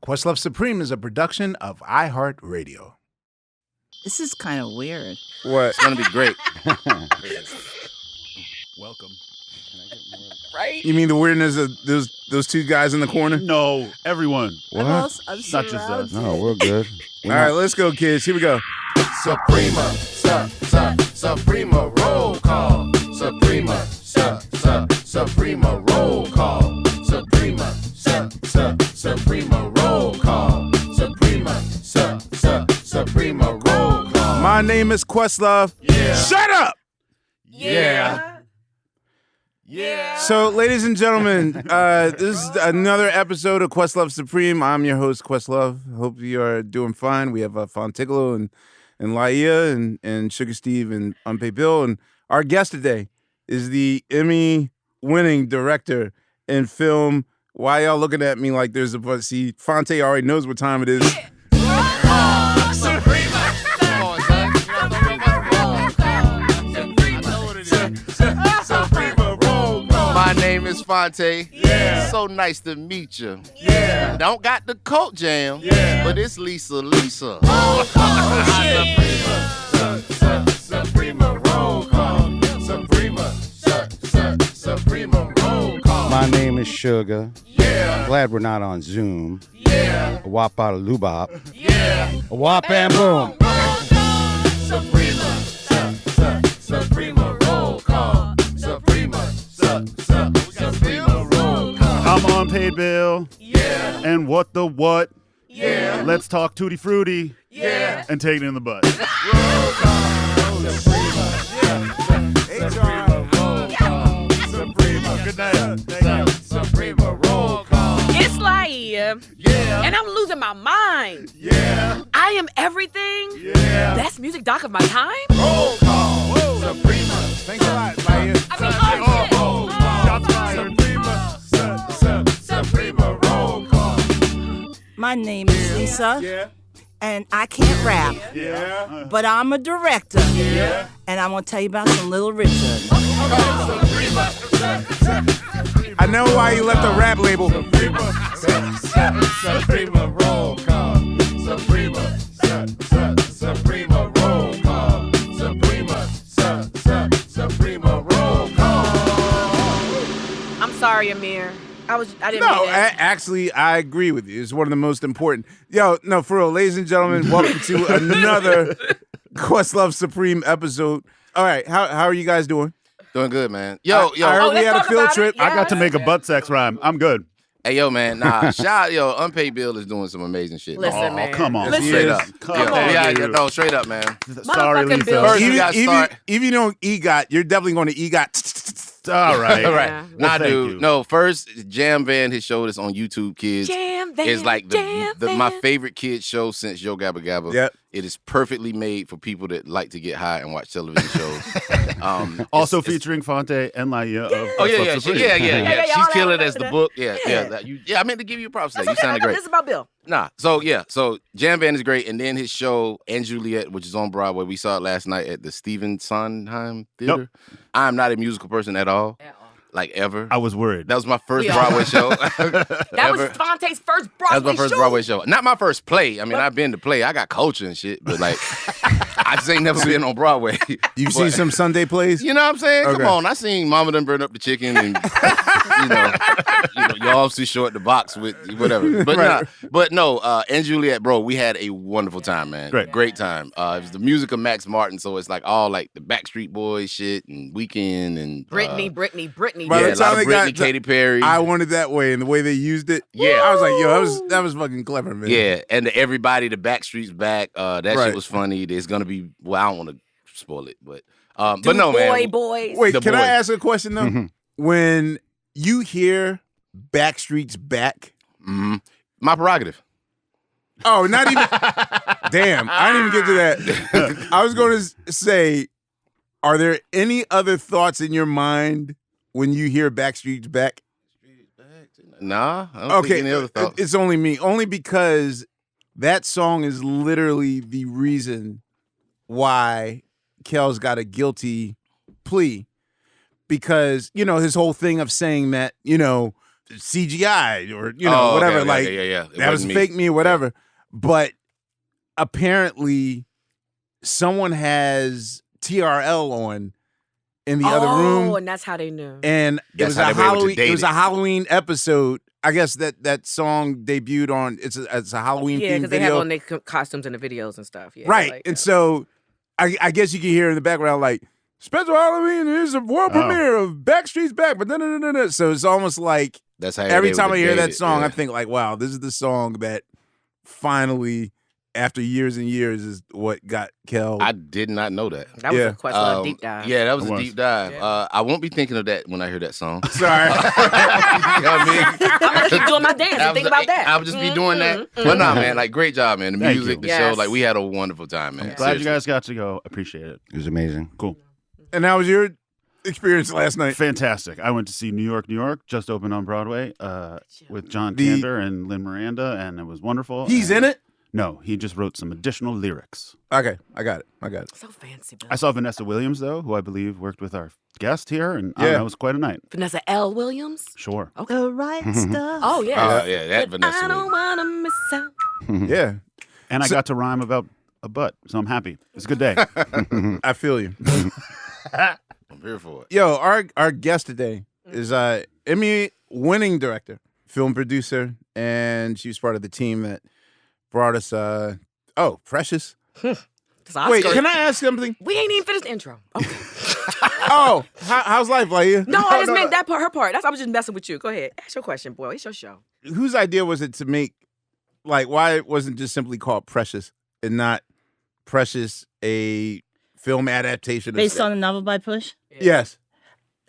Questlove Supreme is a production of iHeartRadio. This is kind of weird. What? It's gonna be great. Welcome. Right? You mean the weirdness of those two guys in the corner? No, everyone. I'm Not just us. surrounded. No, we're good. All right, let's go, kids. Here we go. Suprema, Suprema, roll call. Suprema, Suprema, roll call. Suprema, Suprema, roll call. Suprema, Suprema, roll call. My name is Questlove. Yeah. Shut up! Yeah. So, ladies and gentlemen, this is another episode of Questlove Supreme. I'm your host, Questlove. Hope you are doing fine. We have Fontiglo and Laia and Sugar Steve and Unpaid Bill. And our guest today is the Emmy-winning director in film. Why y'all looking at me like there's a... See, Fonte already knows what time it is. My name is Fonte. Yeah. So nice to meet you. Yeah. Don't got the Colt jam. Yeah. But it's Lisa. Suprema roll call. Suprema roll call. My name is Sugar. Yeah. Glad we're not on Zoom. Yeah. A wop out of lubop. Yeah. A wop and boom. Suprema roll call. Suprema roll call. I'm Unpaid Bill. Yeah. And what the what? Yeah. Let's talk Tutti Frutti. Yeah. And take it in the butt. Good night. Suprema roll call. It's Laia. Yeah. And I'm losing my mind. Yeah. I am everything. Yeah. Best music doc of my time. Roll call. Suprema. Thanks a lot, Laia. I mean, Suprema roll call. My name is Lisa. Yeah. And I can't rap, Yeah. but I'm a director. Yeah. And I'm going to tell you about some Little Richard. I know why you left a rap label. Suprema roll call. Suprema roll call. Suprema roll call. I'm sorry, Amir. I didn't No, mean that. actually, I agree with you. It's one of the most important. Yo, no, for real, ladies and gentlemen, welcome to another Questlove Supreme episode. All right, how are you guys doing? Doing good, man. Yo. I heard we let's had a talk field about trip. it. I got to make a Yes. butt sex rhyme. I'm good. Hey, yo, man. Nah, Unpaid Bill is doing some amazing shit. Listen, Oh, man. come on. Listen. Straight up. Come Yeah, on, yeah, dude. no, straight up, man. Sorry, Motherfucking Lisa. Bill. First, we gotta start. If you don't EGOT, you're definitely going to EGOT. All right. All right. Yeah. Nah, Well, thank dude. you. No, first, Jam Band has showed us on YouTube Kids. Jam Band, It's like Jam my Band. favorite kids show since Yo Gabba Gabba. Yep. It is perfectly made for people that like to get high and watch television shows. Also it's- featuring Fonte and Laia of Oh yeah, Questlove yeah, Supreme. yeah. yeah, She's all killing that, as the all book. Yeah, that. yeah. I meant to give you props today. That's You okay. sounded great. This is about Bill. Nah, so Jam Band is great, and then his show and Juliet, which is on Broadway. We saw it last night at the Stephen Sondheim Theater. I'm not a musical person at all, like ever. I was worried. That was my first We all Broadway show. That was Fonte's first Broadway That was my first show. Broadway show. Not my first play. I mean, I've been to play. I got culture and shit, but like, I just ain't never been on Broadway. You've seen some Sunday plays? You know what I'm saying? Okay. Come on. I seen Mama done burn up the chicken and, you're obviously short the box with whatever. But Right. no, and Juliet, bro, we had a wonderful time, man. Great. time. It was the music of Max Martin, so it's like all like the Backstreet Boys shit and Weekend and Brittany. By yeah, the a lot time of they Britney, got- Katy Perry. I wanted that way, and the way they used it. Yeah. I was like, yo, that was fucking clever, man. Yeah, and the Everybody, the Backstreet's back. That Right. shit was funny. There's gonna be. Well, I don't want to spoil it, but no, man. Boys. Wait, The can boy. I ask a question though? Mhm. When you hear Backstreet's back, My prerogative. oh, not even. Damn, I didn't even get to that. I was going to say, are there any other thoughts in your mind when you hear Backstreet's back? Nah, I don't think any other thoughts. It's only me. Only because that song is literally the reason why Kel's got a guilty plea. Because, his whole thing of saying that, CGI or Oh, whatever. okay, Like yeah. It that was wasn't me. fake me or whatever. But apparently, someone has TRL on in the other room, Oh, and that's how they knew. and it That's was how a they were able to Halloween. date It was it. a Halloween episode. I guess that song debuted on. It's a Halloween Yeah, themed because they have video, on their costumes in the videos and stuff. Yeah, right? like, And so, I guess you can hear in the background like special Halloween is a world Oh. premiere of Backstreet's Back, but no. So it's almost like That's how every they time I would hear date that it, song, yeah. I think like, wow, this is the song that finally, after years and years, is what got Kel. I did not know that. that was Yeah. a Questlove deep dive. Yeah, that was It a was. deep dive. Yeah. I won't be thinking of that when I hear that song. Sorry. You know what I mean? I'm gonna keep doing my dance and think about that. I'll just be doing that. But nah, man, like great job, man. The Thank music, you. the Yes. show, like we had a wonderful time, man. Glad you Seriously. guys got to go. Appreciate it. It was amazing. Cool. And how was your experience last night? Fantastic. I went to see New York, just opened on Broadway with John The- Kander and Lin Miranda, and it was wonderful. He's And- in it? No, he just wrote some additional lyrics. Okay, I got it. So fancy, Bill. I saw Vanessa Williams, though, who I believe worked with our guest here, and Yeah. that was quite a night. Vanessa L. Williams. Sure. The right stuff. Oh yeah. Yeah, that But Vanessa I don't wanna miss out. Yeah, And I So- got to rhyme about a butt, so I'm happy. It's a good day. I feel you. I'm here for it. Yo, our guest today is Emmy-winning director, film producer, and she was part of the team that brought us. Precious. It's Wait, Oscar. can I ask something? We ain't even finished the intro. Okay. Oh, how's life, Laia? No, I just meant that part, her part. That's I was just messing with you. Go ahead. Ask your question, boy. It's your show. Whose idea was it to make, like, why it wasn't just simply called Precious and not Precious, a film adaptation? Based on a novel by Push? Yes,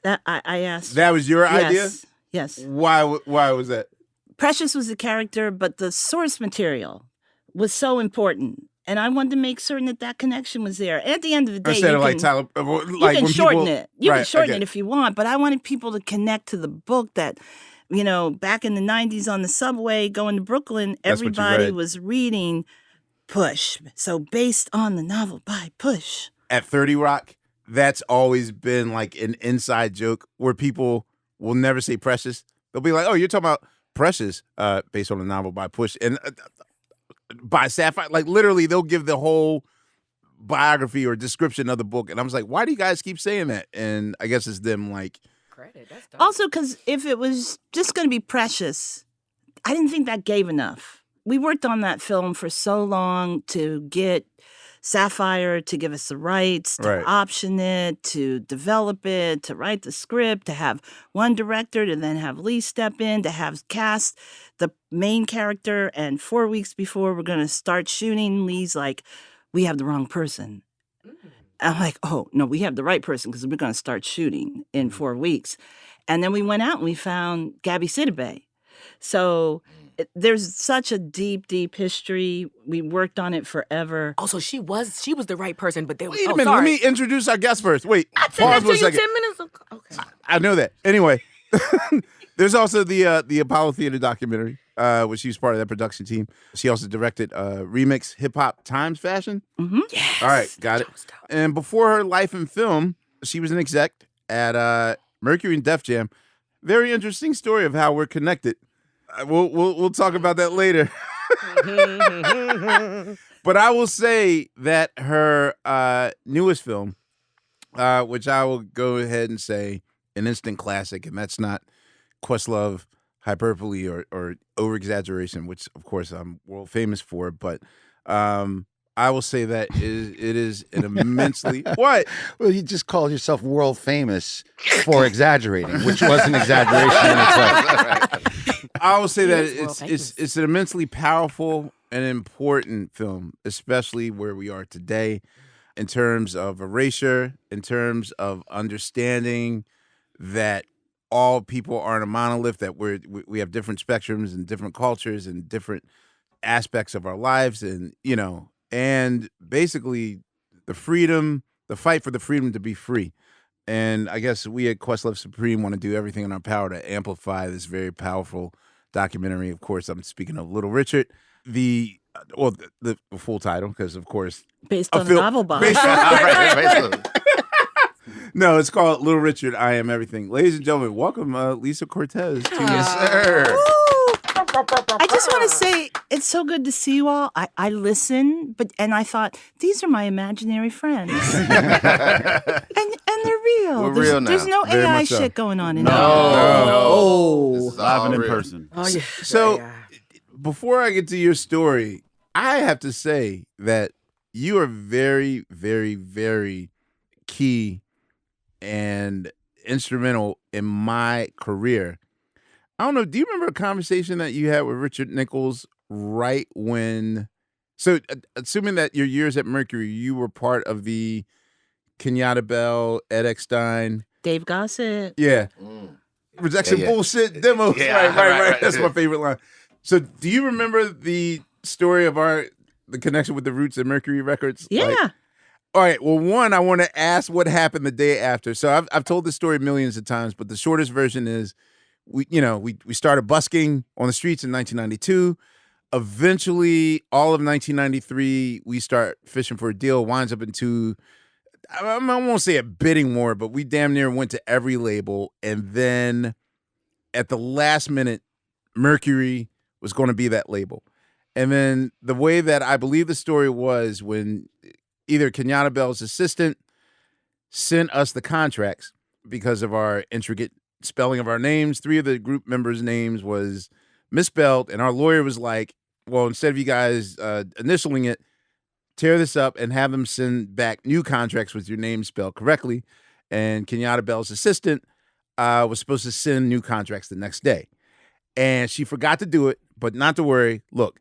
That I asked. that was your idea. Yes. Why was that? Precious was the character, but the source material was so important. And I wanted to make certain that connection was there. At the end of the day, Instead you of like can, Tyler, you like can when shorten people, it. You can Right, shorten okay. it if you want, but I wanted people to connect to the book that, back in the 90s on the subway going to Brooklyn, That's what you everybody read. was reading Push. So based on the novel by Push. At 30 Rock, that's always been like an inside joke where people will never say Precious. They'll be like, "Oh, you're talking about Precious," based on a novel by Push and by Sapphire. Like literally, they'll give the whole biography or description of the book, and I was like, "Why do you guys keep saying that?" And I guess it's them like, Credit. That's dope. Also, because if it was just going to be Precious, I didn't think that gave enough. We worked on that film for so long to get Sapphire to give us the rights, to Right. option it, to develop it, to write the script, to have one director, to then have Lee step in, to have cast the main character. And 4 weeks before we're going to start shooting, Lee's like, "We have the wrong person." I'm like, "Oh, no, we have the right person because we're going to start shooting in 4 weeks." And then we went out and we found Gabby Sidibe. So there's such a deep, deep history. We worked on it forever. Oh, so she was the right person, but they "Wait a oh, minute, sorry. let me introduce our guest first." Wait, I said pause that for a to you second. 10 minutes ago. Okay. I know that. Anyway, there's also the Apollo Theater documentary, which she was part of that production team. She also directed Remix Hip Hop Times Fashion. Yes. All right, got it. That was dope. And before her life in film, she was an exec at Mercury and Def Jam. Very interesting story of how we're connected. We'll talk about that later. But I will say that her newest film, which I will go ahead and say an instant classic, and that's not Questlove hyperbole or over exaggeration, which of course I'm world famous for, but I will say that it is an immensely what? Well, you just called yourself world famous for exaggerating, which was an exaggeration in itself. I will say He that is world famous. it's an immensely powerful and important film, especially where we are today, in terms of erasure, in terms of understanding that all people aren't a monolith, that we have different spectrums and different cultures and different aspects of our lives, and basically the fight for the freedom to be free. And I guess we at Questlove Supreme want to do everything in our power to amplify this very powerful documentary. Of course, I'm speaking of Little Richard, the full title, because of course Based a on a film- novel by. based on- Right. No, it's called Little Richard, I Am Everything. Ladies and gentlemen, welcome Lisa Cortez. Yes, sir. I just want to say it's so good to see you all. I listen, and I thought these are my imaginary friends, and they're real. We're there's, real now. There's no Very AI much so. shit going on in No, here. no. This is Live all and in real. person. Oh yeah. So- Yeah. Before I get to your story, I have to say that you are very, very, very key and instrumental in my career. I don't know. Do you remember a conversation that you had with Richard Nichols right when? So, assuming that your years at Mercury, you were part of the Kenyatta Bell, Ed Eckstein. Dave Gossett. Yeah. Mm. Rejection Yeah, yeah. bullshit demos. Yeah, right. right. That's my favorite line. So, do you remember the story of the connection with the Roots and Mercury Records? Yeah. Like, all right. Well, one, I want to ask what happened the day after. So I've told this story millions of times, but the shortest version is we started busking on the streets in 1992. Eventually, all of 1993, we start fishing for a deal. Winds up into, I won't say a bidding war, but we damn near went to every label. And then at the last minute, Mercury was going to be that label. And then the way that I believe the story was when either Kenyatta Bell's assistant sent us the contracts because of our intricate spelling of our names. 3 of the group members' names was misspelled, and our lawyer was like, well, instead of you guys initialing it, tear this up and have them send back new contracts with your name spelled correctly. And Kenyatta Bell's assistant was supposed to send new contracts the next day. And she forgot to do it, but not to worry. Look,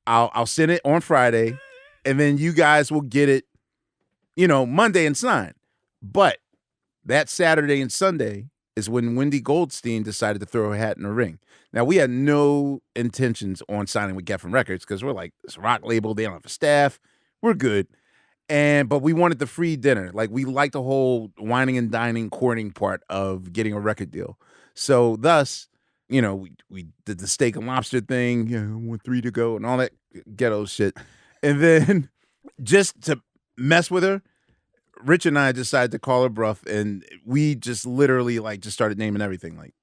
I'll send it on Friday, and then you guys will get it, Monday and sign. But that Saturday and Sunday is when Wendy Goldstein decided to throw her hat in the ring. Now, we had no intentions on signing with Geffen Records because we're like, it's a rock label. They don't have a staff. We're good. But we wanted the free dinner. Like, we liked the whole whining and dining, courting part of getting a record deal. So thus, we did the steak and lobster thing, want 3 to go and all that ghetto shit. And then just to mess with her, Rich and I decided to call her bluff, and we just literally just started naming everything. Like,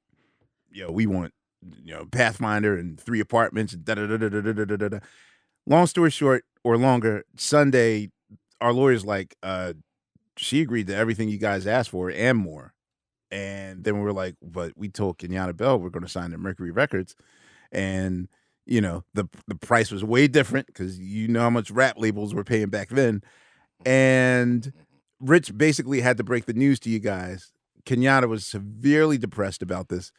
we want, Pathfinder and 3 apartments and da-da-da-da-da-da-da-da. Long story short, or longer, Sunday, our lawyer's like, she agreed to everything you guys asked for and more. And then we were like, but we told Kenyatta Bell we're going to sign to Mercury Records. And, the price was way different because you know how much rap labels were paying back then. And Rich basically had to break the news to you guys. Kenyatta was severely depressed about this.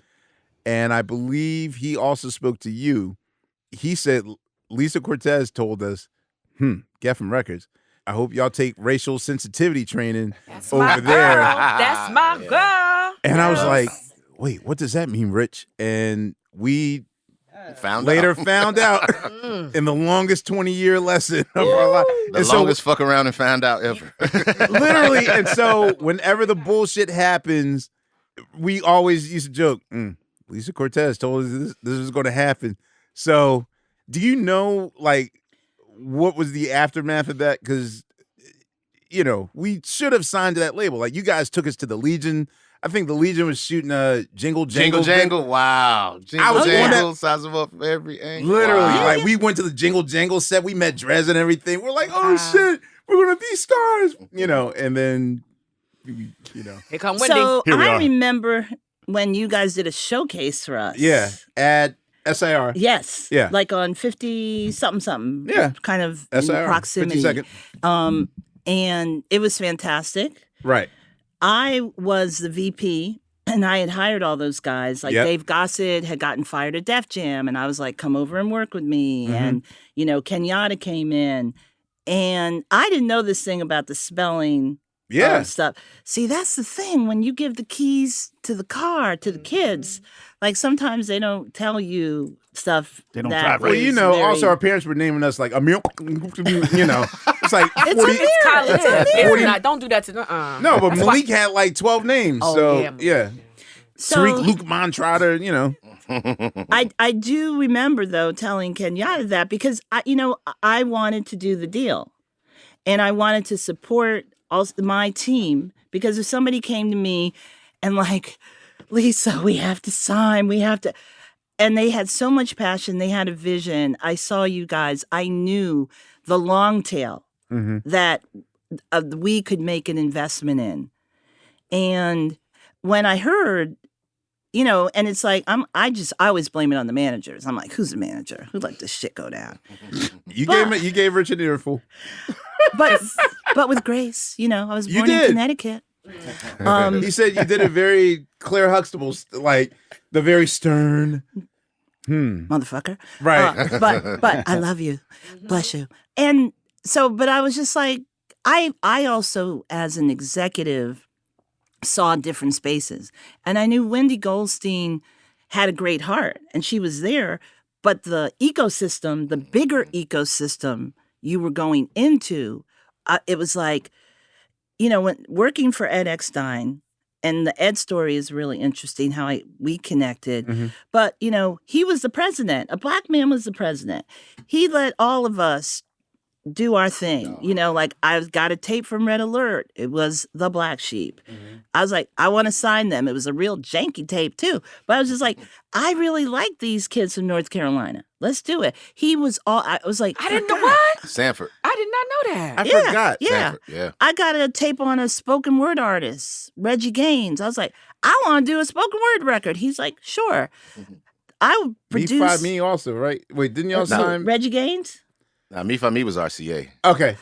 And I believe he also spoke to you. He said, Lisa Cortez told us, Geffen Records, I hope y'all take racial sensitivity training That's over my there. girl. That's my girl. And I was Yes. like, wait, what does that mean, Rich? And we Found later out. found out in the longest 20-year lesson of our life. The And so longest fuck around and found out ever. literally, and so whenever the bullshit happens, we always used to joke, Lisa Cortez told us this was going to happen. So do you know, what was the aftermath of that? Because, we should have signed to that label. Like, you guys took us to the Legion. I think the Legion was shooting a Jingle Jingle Jangle. Wow. Jingle was on that- Jangle. Size of up for every angle. Literally, Wow. we went to the Jingle Jangle set. We met Drez and everything. We're like, oh shit, we're gonna be stars, and then, Here come Wendy. So Here we I are. remember when you guys did a showcase for us. yeah, at SIR, Yes. Yeah. Like on 50 something. Yeah. Kind of in SIR, proximity. 52nd, And it was fantastic. right? I was the VP and I had hired all those guys. Like Yep. Dave Gossett had gotten fired at Def Jam. And I was like, come over and work with me. Mhm. And, Kenyatta came in. And I didn't know this thing about the spelling Yeah, stuff. See, that's the thing. When you give the keys to the car to the kids, like sometimes they don't tell you stuff. They don't that drive well, is also very- our parents were naming us like Amir. It's like It's 40. Amir. College. It's It's Amir. not, don't do that to No, but That's why- Malik had like 12 names. Oh, so yeah. yeah, So Tariq, Luke Montrotter. I do remember though telling Kenyatta that because I wanted to do the deal, and I wanted to support also my team, because if somebody came to me and like, Lisa, we have to sign, and they had so much passion, they had a vision. I saw you guys. I knew the long tail that we could make an investment in. And when I heard, and it's like I always blame it on the managers. I'm like, who's the manager? Who let this shit go down? You gave Rich an earful. But with grace, I was born in Connecticut. He said you did it very Claire Huxtable, like the very stern. Motherfucker. Right. But I love you. Bless you. And so, but I was just like, I also, as an executive, saw different spaces. And I knew Wendy Goldstein had a great heart and she was there. But the ecosystem, the bigger ecosystem you were going into, it was like, when working for Ed Eckstein, and the Ed story is really interesting, how we connected. But, he was the president. A black man was the president. He let all of us do our thing. Like I got a tape from Red Alert. It was The Black Sheep. I was like, I want to sign them. It was a real janky tape too. But I was just like, I really like these kids from North Carolina. Let's do it. I was like, I didn't know what? Sanford. I did not know that. I forgot. Yeah. Sanford, yeah. I got a tape on a spoken word artist, Reggie Gaines. I was like, I want to do a spoken word record. He's like, sure. I would produce. Me also, right? Wait, didn't y'all No, sign? Reggie Gaines? Me for me was RCA. Okay.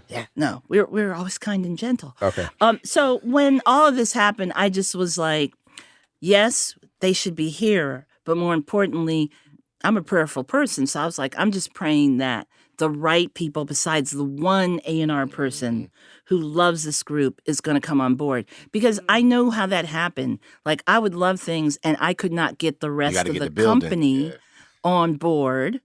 Yeah, no, we're always kind and gentle. Okay. So when all of this happened, I just was like, yes, they should be here, but more importantly, I'm a prayerful person, so I was like, I'm just praying that the right people, besides the one A&R person who loves this group, is going to come on board. Because I know how that happened. Like, I would love things, and I could not get the rest of the company on board.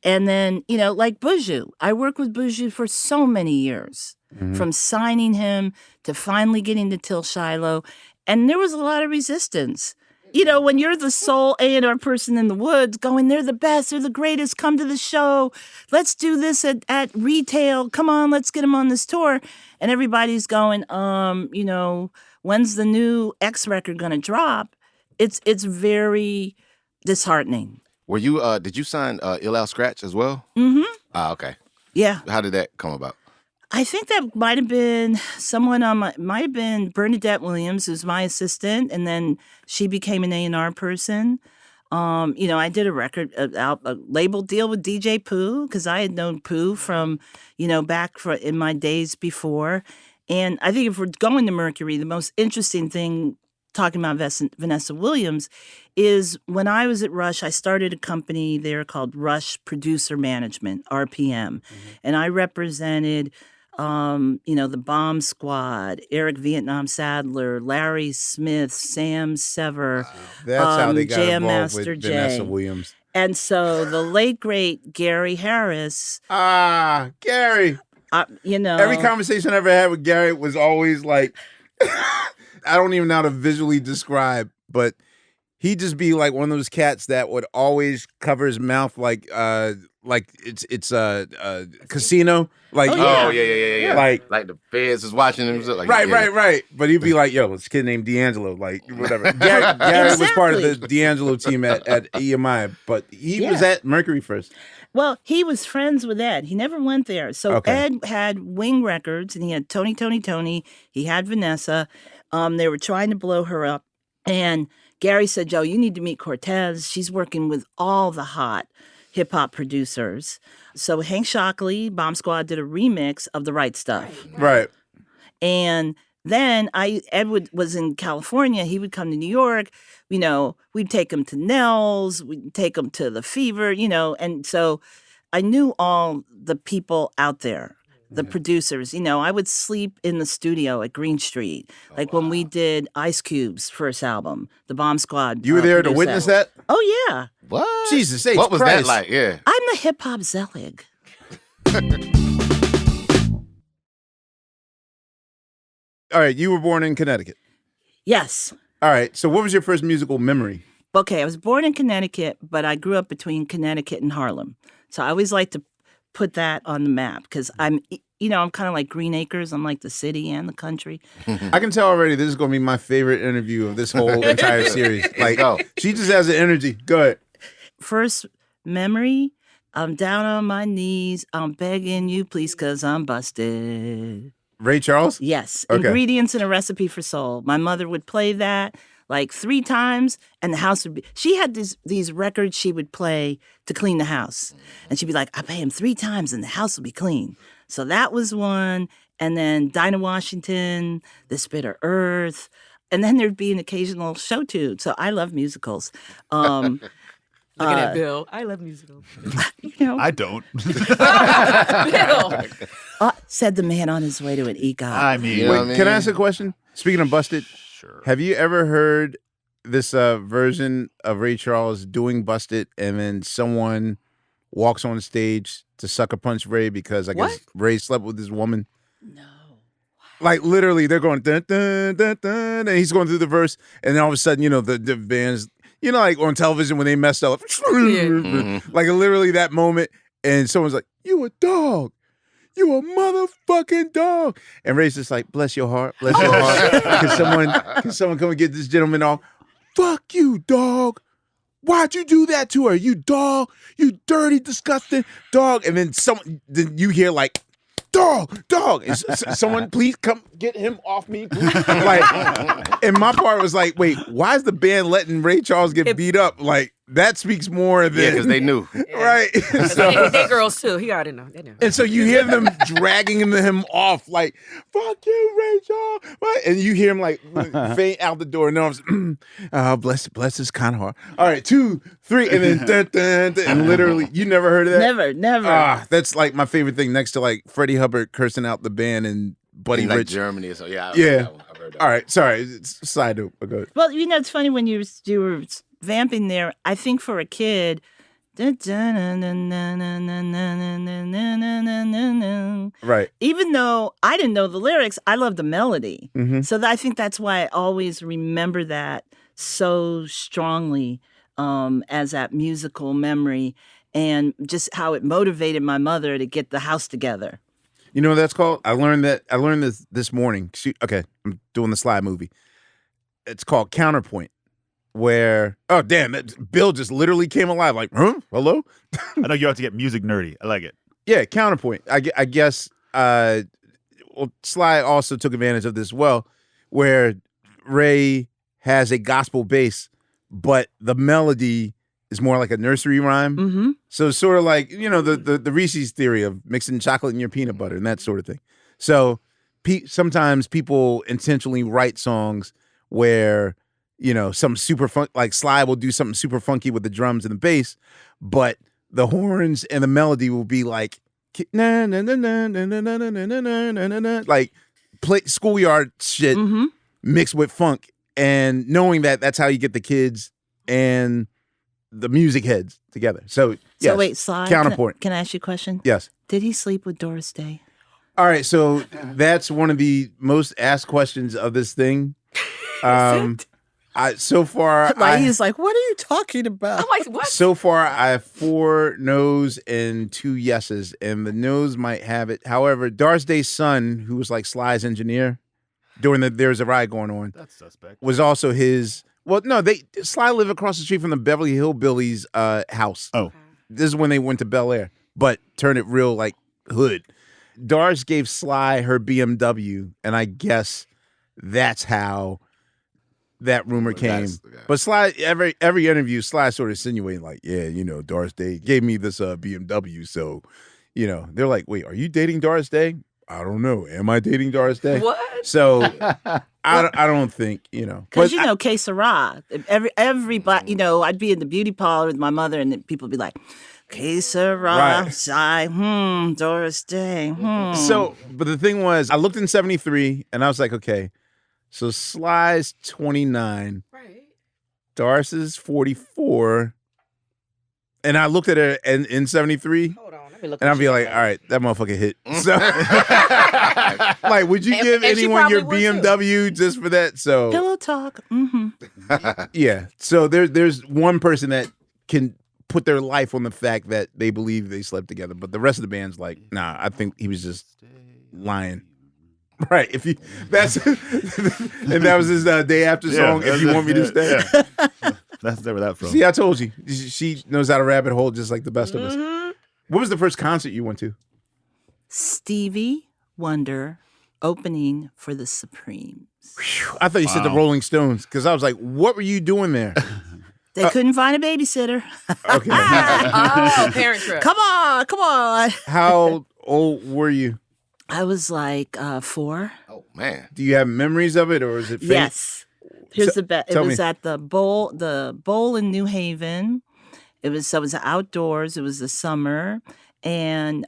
And then, like Buju. I worked with Buju for so many years, from signing him to finally getting to Till Shiloh. And there was a lot of resistance. When you're the sole A&R person in the woods going, they're the best, they're the greatest, come to the show. Let's do this at retail. Come on, let's get them on this tour. And everybody's going, when's the new X record going to drop? It's very disheartening. Were you? Did you sign Ill Al Scratch as well? Mm-hmm. Okay. Yeah. How did that come about? I think that might have been someone might have been Bernadette Williams, who's my assistant, and then she became an A&R person. I did a record, a label deal with DJ Pooh, because I had known Pooh from, back in my days before. And I think if we're going to Mercury, the most interesting thing, talking about Vanessa Williams, is when I was at Rush, I started a company there called Rush Producer Management, RPM. And I represented, the Bomb Squad, Eric Vietnam Sadler, Larry Smith, Sam Sever. That's how they got Jam involved Master with Jay. Vanessa Williams. And so the late, great Gary Harris, Gary. Every conversation I ever had with Gary was always like, I don't even know how to visually describe, but he'd just be like one of those cats that would always cover his mouth like it's a casino. Like, Oh yeah. Like the feds is watching him. Like, right. But he'd be like, yo, it's a kid named D'Angelo, like whatever. Gary was part of the D'Angelo team at EMI, but he was at Mercury first. Well, he was friends with Ed. He never went there. So Ed had Wing Records, and he had Tony. He had Vanessa. They were trying to blow her up. And Gary said, Joe, you need to meet Cortez. She's working with all the hot hip-hop producers. So Hank Shockley, Bomb Squad, did a remix of The Right Stuff. Right. And then Ed was in California. He would come to New York. We'd take him to Nell's. We'd take him to The Fever, And so I knew all the people out there, the producers. I would sleep in the studio at Green Street. When we did Ice Cube's first album, The Bomb Squad. You were there to produced witness that. that? Oh, yeah. What? Jesus H. What was Christ. that like? Yeah. I'm the hip-hop Zelig. All right, you were born in Connecticut. Yes. All right, so what was your first musical memory? Okay, I was born in Connecticut, but I grew up between Connecticut and Harlem. So I always like to put that on the map because I'm, I'm kind of like Green Acres. I'm like the city and the country. I can tell already this is going to be my favorite interview of this whole entire series. Like, go. She just has an energy. Go ahead. First memory, I'm down on my knees. I'm begging you, please, because I'm busted. Ray Charles? Yes. Okay. Ingredients in a Recipe for Soul. My mother would play that like 3 times and the house would be, she had these records she would play to clean the house. And she'd be like, I pay him 3 times and the house will be clean. So that was one. And then Dinah Washington, This Bit of Earth. And then there'd be an occasional show tune. So I love musicals. Looking at Bill. I love musicals. I don't. Bill. Said the man on his way to an EGOT. I mean, You know Wait, what I can I mean? ask a question? Speaking of Busted, sure. have you ever heard this version of Ray Charles doing Busted and then someone walks on stage to sucker punch Ray because I guess Ray slept with this woman? No. Like literally, they're going dun, dun, dun, dun, and he's going through the verse, and then all of a sudden, the band's, like on television when they messed up, like literally that moment, and someone's like, "You a dog, you a motherfucking dog," and Ray's just like, "Bless your heart, bless your heart." Can someone come and get this gentleman off? Fuck you, dog. Why'd you do that to her? You dog, you dirty, disgusting dog. And then then you hear like, dog. Someone please come get him off me, please. Like, and my part was like, wait, why is the band letting Ray Charles get beat up? Like, that speaks more than Yeah, because they knew. right. They girls too. He already know. They know. And so you hear them dragging him off, like, fuck you, Ray Charles. Right? And you hear him like faint out the door. And then I'm bless his kind of heart. All right, 2, 3, and then dun, dun, dun, and literally, you never heard of that? Never. That's like my favorite thing next to like Freddie Hubbard cursing out the band and Buddy In like Rich. Germany or so. Yeah. I've Yeah. heard that one. I've heard that All one. right, sorry. It's side note. Go ahead. Well, it's funny when you were vamping there. I think for a kid, Right. even though I didn't know the lyrics, I love the melody. Mhm. So I think that's why I always remember that so strongly as that musical memory, and just how it motivated my mother to get the house together. You know what that's called? I learned this morning. Okay, I'm doing the Sly movie. It's called Counterpoint, where Bill just literally came alive. Like, huh? Hello? I know you have to get music nerdy. I like it. Yeah, Counterpoint. I guess. Sly also took advantage of this as well, where Ray has a gospel bass, but the melody is more like a nursery rhyme. Mm-hmm. So it's sort of like, the Reese's theory of mixing chocolate in your peanut butter and that sort of thing. So sometimes people intentionally write songs where, some super fun, like Sly will do something super funky with the drums and the bass, but the horns and the melody will be like, na na na na na na na na na na na na, like play schoolyard shit Mm-hmm. mixed with funk, and knowing that that's how you get the kids and the music heads together. So, yes, So wait, Sly, Counterpoint. Can I ask you a question? Yes. Did he sleep with Doris Day? All right, so that's one of the most asked questions of this thing. So far, He's like, what are you talking about? I'm like, what? so far I have 4 no's and 2 yeses, and the no's might have it. However, Doris Day's son, who was like Sly's engineer during the There's a Riot Going On, That's suspect. was also his. Well, no, Sly lived across the street from the Beverly Hillbillies house. Oh. This is when they went to Bel Air, but turned it real like hood. Doris gave Sly her BMW, and I guess that's how that rumor came. That's- yeah. But Sly, every interview, Sly sort of insinuating like, yeah, Doris Day gave me this BMW, so they're like, wait, are you dating Doris Day? I don't know. Am I dating Doris Day? What? So I don't think Because Que Sera, every black, I'd be in the beauty parlor with my mother, and then people would be like, Que Sera, Right. Shy, Doris Day, So, but the thing was, I looked in 73 and I was like, okay, so Sly's 29, Right. Doris is 44. And I looked at her in 73 Hold on. Let me look. and I'd be like, all right, that motherfucker hit. So, like, would you And- give and she anyone your probably would, too. BMW just for that? So, Pillow talk. Mm-hmm. yeah. So there's one person that can put their life on the fact that they believe they slept together, but the rest of the band's like, nah, I think he was just Lion. Right. If you that's and that was his day after song. If you want me to stay. Yeah. That's where that from. See, I told you. She knows how to rabbit hole just like the best of us. What was the first concert you went to? Stevie Wonder opening for the Supremes. I thought you said the Wow. Rolling Stones because I was like, what were you doing there? They couldn't find a babysitter. Okay. Oh, parent trip. Come on. How old were you? I was like 4. Oh man. Do you have memories of it or is it fake? Yes. Here's So- the bet. It tell was me. at the bowl in New Haven. It was outdoors. It was the summer, and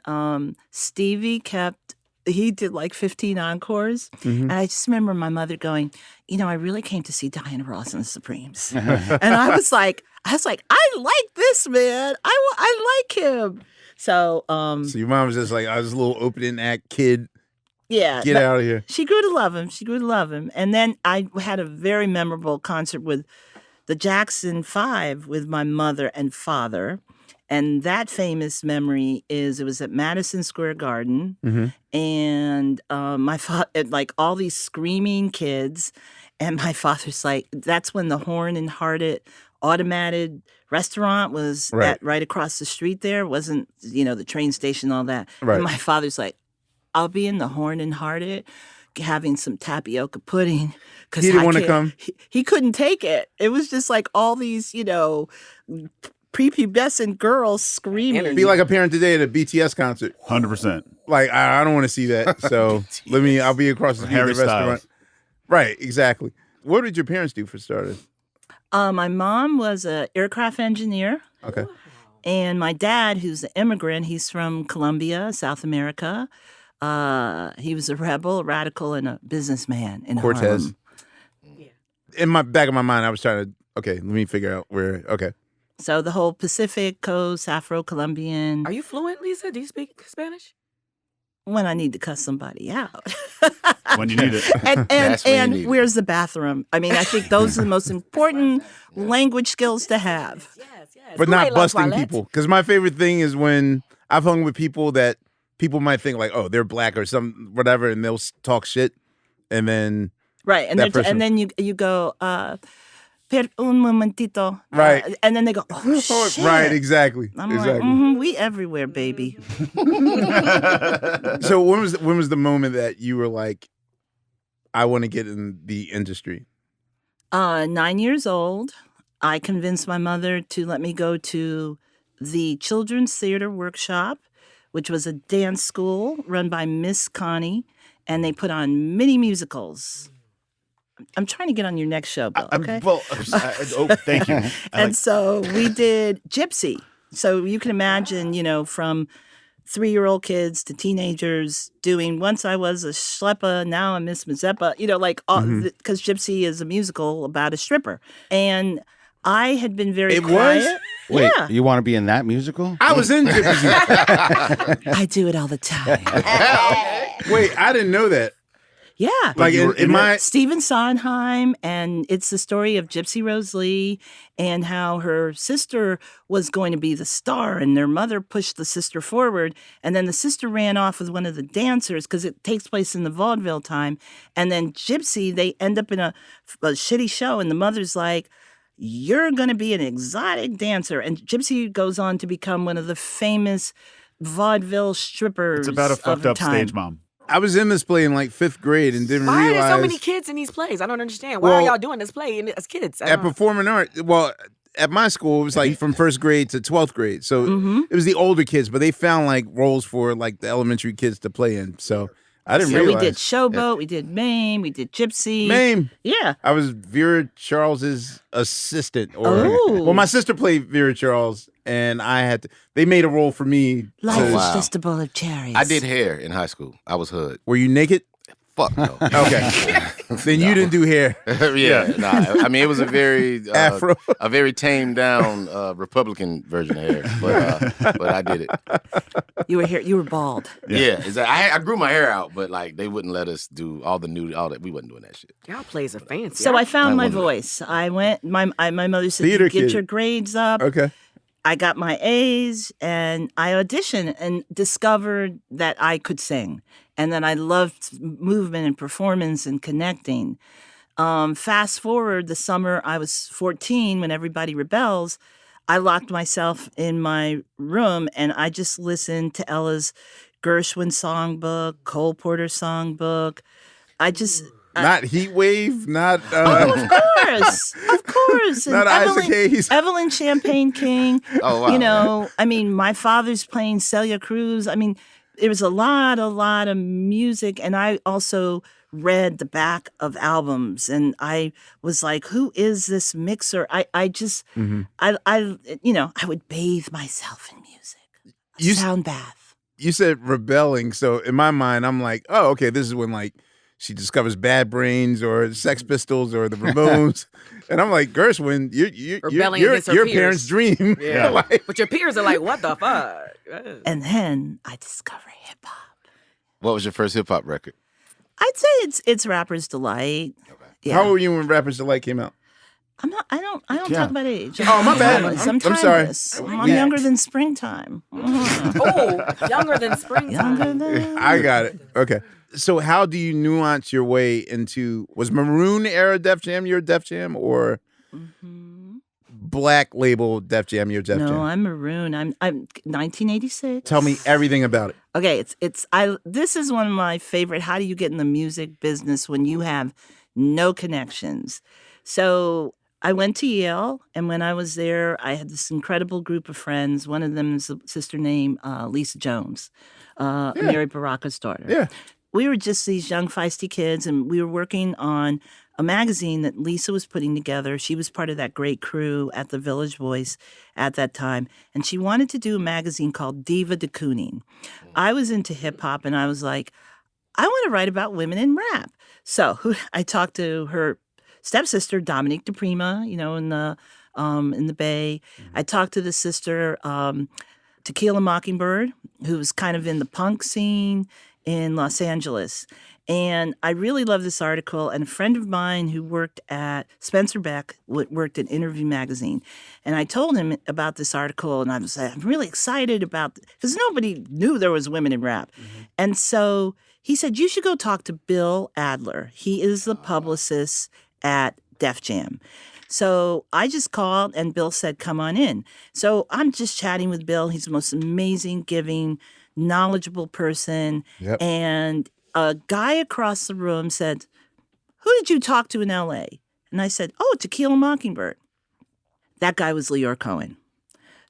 Stevie he did like 15 encores, Mm-hmm. and I just remember my mother going, I really came to see Diana Ross and the Supremes, and I was like, I like this man. I like him. So So your mom was just like, I was a little opening act kid. yeah, Get out of here. she grew to love him. And then I had a very memorable concert with the Jackson 5 with my mother and father. And that famous memory is it was at Madison Square Garden. And my father, like all these screaming kids. And my father's like, that's when the Horn and Hearted automated restaurant was right across the street there. It wasn't, the train station, all that. Right. And my father's like, I'll be in the Horn and Hearted having some tapioca pudding. He didn't wanna come? He couldn't take it. It was just like all these, prepubescent girls screaming. Be like a parent today at a BTS concert. 100%. Like, I don't want to see that. So I'll be across the street at Harry the restaurant. Styles. Right, exactly. What did your parents do for starters? My mom was an aircraft engineer. Okay. And my dad, who's an immigrant, he's from Colombia, South America. He was a rebel, a radical, and a businessman in Cortez. Harlem. In my back of my mind, I was trying to, okay, let me figure out where, okay. So the whole Pacific Coast, Afro-Colombian. Are you fluent, Lisa? Do you speak Spanish? When I need to cuss somebody out. When you need it. and That's when you and need it. where's the bathroom? I mean, I think those are the most important language skills to have. Yes. But not busting people. Because my favorite thing is when I've hung with people that people might think like, oh, they're black or some whatever, and they'll talk shit. And then, Right. And, That person- and then you go, per un momentito. Right. And then they go, oh, shit. right, exactly. I'm exactly. like, we everywhere, baby. So when was the moment that you were like, I want to get in the industry? 9 years old, I convinced my mother to let me go to the Children's Theater Workshop, which was a dance school run by Miss Connie, and they put on mini musicals. I'm trying to get on your next show, Bill, okay? Thank you. And so we did Gypsy. So you can imagine, from 3-year-old kids to teenagers doing, once I was a schleppa, now I'm Miss Mazeppa, because Gypsy is a musical about a stripper. And I had been very It quiet. was? Wait, Yeah. you want to be in that musical? I was in Gypsy. I do it all the time. Wait, I didn't know that. Yeah. Like you were in in my Stephen Sondheim, and it's the story of Gypsy Rose Lee and how her sister was going to be the star, and their mother pushed the sister forward, and then the sister ran off with one of the dancers because it takes place in the vaudeville time, and then Gypsy, they end up in a shitty show, and the mother's like, you're going to be an exotic dancer, and Gypsy goes on to become one of the famous vaudeville strippers. It's about a of fucked her up time. stage mom. I was in this play in like 5th grade and didn't Why are realize there so many kids in these plays? I don't understand. Why are Well, y'all doing this play as kids? I at don't know. performing art. Well, at my school, it was like from 1st grade to 12th grade. So Mm-hmm. it was the older kids, but they found like roles for like the elementary kids to play in. So I didn't So realize. we did Showboat, we did Mame, we did Gypsy. Mame. Yeah. I was Vera Charles's assistant. Or Oh. well, my sister played Vera Charles, and I had to. They made a role for me. Life to- is wow. just a bowl of cherries. I did hair in high school. I was hood. Were you naked? Fuck no. Okay. Then you didn't do hair. Nah. I mean, it was a very Afro. a very tamed down Republican version of hair, but I did it. You were here. You were bald. Yeah, exactly. I grew my hair out, but like they wouldn't let us do all the nude, all that. We wasn't doing that shit. Y'all plays are fancy. So I found I my wonder. voice. I went. My mother said, Theater "You get kid. your grades up." Okay. I got my A's, and I auditioned and discovered that I could sing. And then I loved movement and performance and connecting. Fast forward the summer I was 14 when Everybody Rebels, I locked myself in my room and I just listened to Ella's Gershwin songbook, Cole Porter songbook. Not Heat Wave, not Of course. And not Isaac Hayes. Evelyn Champagne King. Oh, wow. I mean, my father's playing Celia Cruz. I mean, there was a lot of music, and I also read the back of albums, and I was like, "Who is this mixer?" I just, I would bathe myself in music, sound bath. You said rebelling, so in my mind, I'm like, oh, okay, this is when like she discovers Bad Brains or Sex Pistols or the Ramones, and I'm like, Gershwin, Rebelling against her your peers. parents' dream. Yeah. Like, But your peers are like, what the fuck? And then I discover hip hop. What was your first hip hop record? I'd say it's Rapper's Delight. Yeah. How old were you when Rapper's Delight came out? I don't talk about age. Oh, my bad. I'm sorry. timeless. I'm younger than springtime. Oh, younger than springtime. Younger than I got it. Okay. So how do you nuance your way into, was Maroon era Def Jam your Def Jam, or Black Label Def Jam your Def No, Jam? I'm Maroon. I'm 1986. Tell me everything about it. Okay, this is one of my favorite. How do you get in the music business when you have no connections? So I went to Yale, and when I was there, I had this incredible group of friends. One of them is a sister named Lisa Jones, Mary Baraka's daughter. Yeah. We were just these young, feisty kids, and we were working on a magazine that Lisa was putting together. She was part of that great crew at the Village Voice at that time, and she wanted to do a magazine called Diva de Kooning. I was into hip hop, and I was like, I want to write about women in rap. So I talked to her stepsister, Dominique DePrima, in the Bay. I talked to the sister, Tequila Mockingbird, who was kind of in the punk scene in Los Angeles. And I really love this article. And a friend of mine who worked at Spencer Beck worked at Interview Magazine. And I told him about this article, and I was like, I'm really excited about it, because nobody knew there was women in rap. And so he said, you should go talk to Bill Adler. He is the publicist at Def Jam. So I just called, and Bill said, come on in. So I'm just chatting with Bill. He's the most amazing, giving, knowledgeable person. Yep. And a guy across the room said, who did you talk to in L.A.? And I said, oh, Tequila Mockingbird. That guy was Leor Cohen.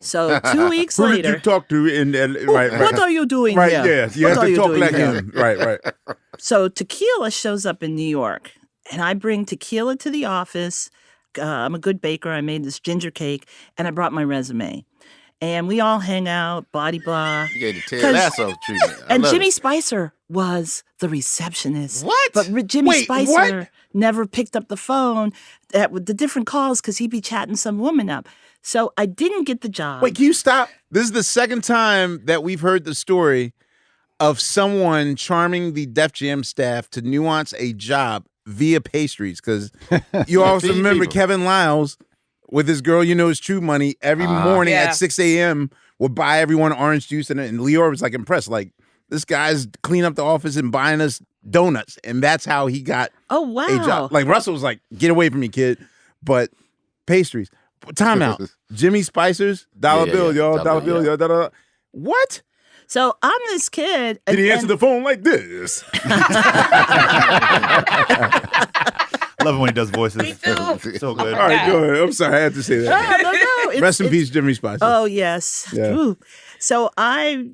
So 2 weeks Who later. did you talk to right? What are you doing Right, here? yeah. You What have are to you talk doing like here? him. Right. So Tequila shows up in New York, and I bring Tequila to the office. I'm a good baker. I made this ginger cake, and I brought my resume. And we all hang out, blah, blah. You gave the Ted Lasso treatment. I And love Jimmy it. Spicer was the receptionist. What? But Jimmy Wait, Spicer what? never picked up the phone with the different calls because he'd be chatting some woman up. So I didn't get the job. Wait, can you stop? This is the second time that we've heard the story of someone charming the Def Jam staff to nuance a job via pastries. Because you also feed remember people. Kevin Lyles with his Girl You Know Is True money every morning Yeah. at 6 a.m. would buy everyone orange juice. And Leor was like impressed. Like, this guy's cleaning up the office and buying us donuts. And that's how he got Oh, wow. a job. Like, Russell was like, get away from me, kid. But pastries. Time out. Jimmy Spicer's dollar Yeah, bill, yeah. y'all. Dollar Dollar bill, bill, y'all. Da-da-da. What? So I'm this kid. Did he answer the phone like this? Love it when he does voices. So good. All right, go ahead. I'm sorry. I had to say that. No. Rest in peace, Jimmy Spicer. Oh, yes. Yeah. Ooh. So I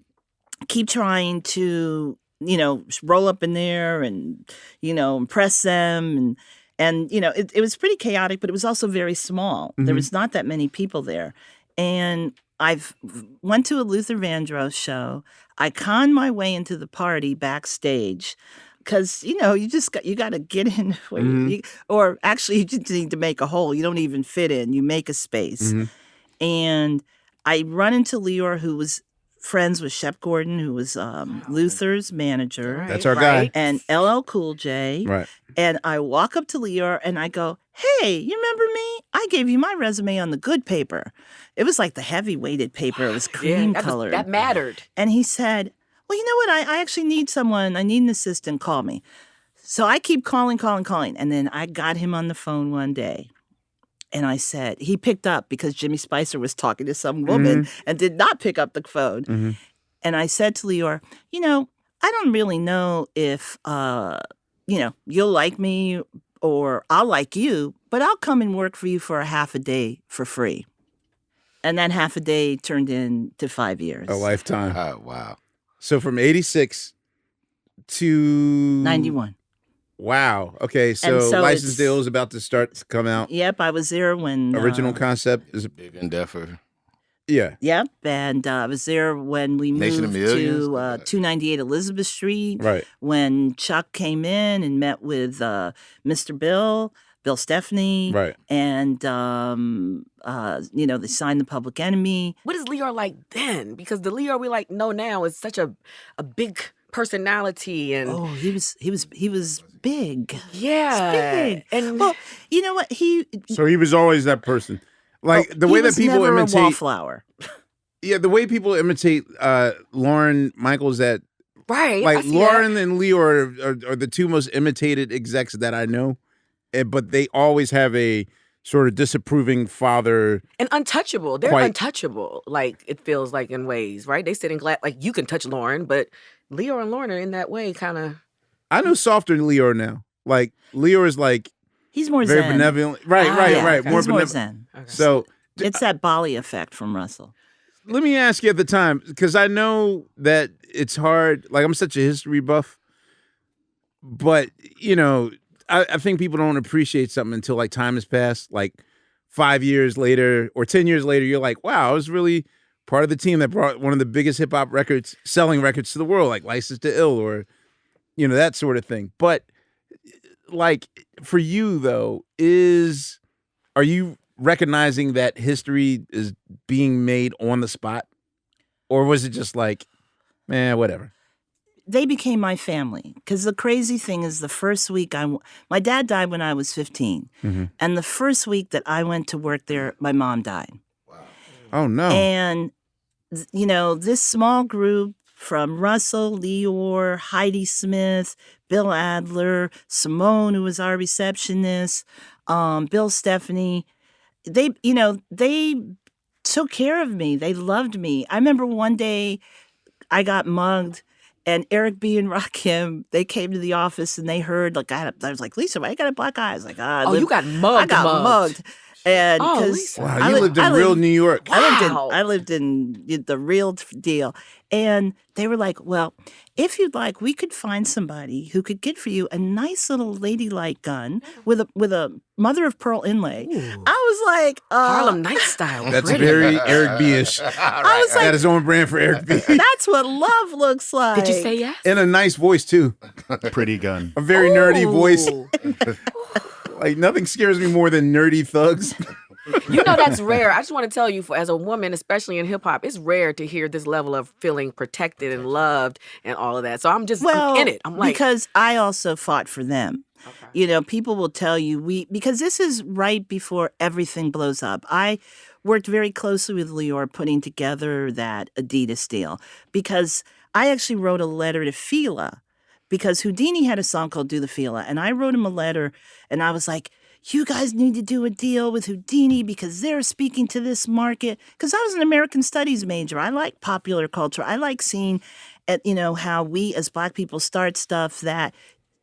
keep trying to, roll up in there and, impress them. And it was pretty chaotic, but it was also very small. There was not that many people there. And I've went to a Luther Vandross show. I conned my way into the party backstage. Because, you got to get in. Or actually, you just need to make a hole. You don't even fit in. You make a space. And I run into Leor, who was friends with Shep Gordon, who was Luther's manager, That's our guy. and LL Cool J. Right. And I walk up to Leor and I go, hey, you remember me? I gave you my resume on the good paper. It was like the heavy weighted paper. It was cream Yeah, colored. that mattered. And he said, well, you know what? I actually need someone. I need an assistant. Call me. So I keep calling. And then I got him on the phone one day. And I said, he picked up because Jimmy Spicer was talking to some woman and did not pick up the phone. And I said to Leor, I don't really know if, you'll like me or I'll like you, but I'll come and work for you for a half a day for free. And that half a day turned into 5 years. A lifetime. Oh, wow. So from 86 to 91. Wow. Okay. So, so License it's- Deal is about to start to come out. Yep, I was there when... Original concept is Big endeavor. yeah. Yep, and I was there when we Nation of moved to Millions? 298 Elizabeth Street. Right. When Chuck came in and met with Mr. Bill Stephanie. Right. And, they signed the Public Enemy. What is Leor like then? Because the Leor we like know now is such a big personality and Oh, he was big. yeah. big. And Well, you know what? So he was always that person. Like the way he that was people never a imitate wallflower. Yeah, the way people imitate Lauren Michaels that right. like I see Lauren and Leo are the two most imitated execs that I know. But they always have a sort of disapproving father. that. And untouchable. They're Quite. untouchable. Like it feels like in ways, right? They sit in glass like you can touch Lauren, but Leo and Lauren are in that way kind of I know softer Leo now. Like Leo is like He's more very zen. benevolent. Right, Ah, right, yeah, right. okay. More He's more benevolent. zen. So It's that Bali effect from Russell. let me ask you at the time, because I know that it's hard. Like I'm such a history buff, but I think people don't appreciate something until like time has passed. Like 5 years later or 10 years later, you're like, wow, I was really part of the team that brought one of the biggest hip hop selling records to the world, like License to Ill or that sort of thing. But like for you though, are you recognizing that history is being made on the spot? Or was it just like, man, whatever? They became my family. Because the crazy thing is the first week my dad died when I was 15. And the first week that I went to work there, my mom died. Oh no. And, this small group from Russell, Leor, Heidi Smith, Bill Adler, Simone, who was our receptionist, Bill Stephanie, they took care of me. They loved me. I remember one day I got mugged. And Eric B. and Rakim, they came to the office and they heard, like, I was like, Lisa, why you got a black eye? I was like, you got mugged. I got mugged. And Oh, 'cause Lisa. Wow, I you lived in real New York. Wow. I lived in the real deal. And they were like, well, if you'd like, we could find somebody who could get for you a nice little ladylike gun with a mother of pearl inlay. Ooh. I was like, Harlem Night style. That's pretty. very Eric B-ish. I was Got like, his own brand for Eric B. that's what love looks like. Did you say yes? In a nice voice too. Pretty gun. A very nerdy voice. Ooh. Like nothing scares me more than nerdy thugs. That's rare. I just want to tell you, as a woman, especially in hip hop, it's rare to hear this level of feeling protected and loved and all of that. So I'm in it. I'm like, because I also fought for them. okay. People will tell you because this is right before everything blows up. I worked very closely with Leor putting together that Adidas deal because I actually wrote a letter to Fila because Houdini had a song called Do the Fila. And I wrote him a letter and I was like, you guys need to do a deal with Houdini because they're speaking to this market. Because I was an American studies major. I like popular culture. I like seeing, how we as Black people start stuff that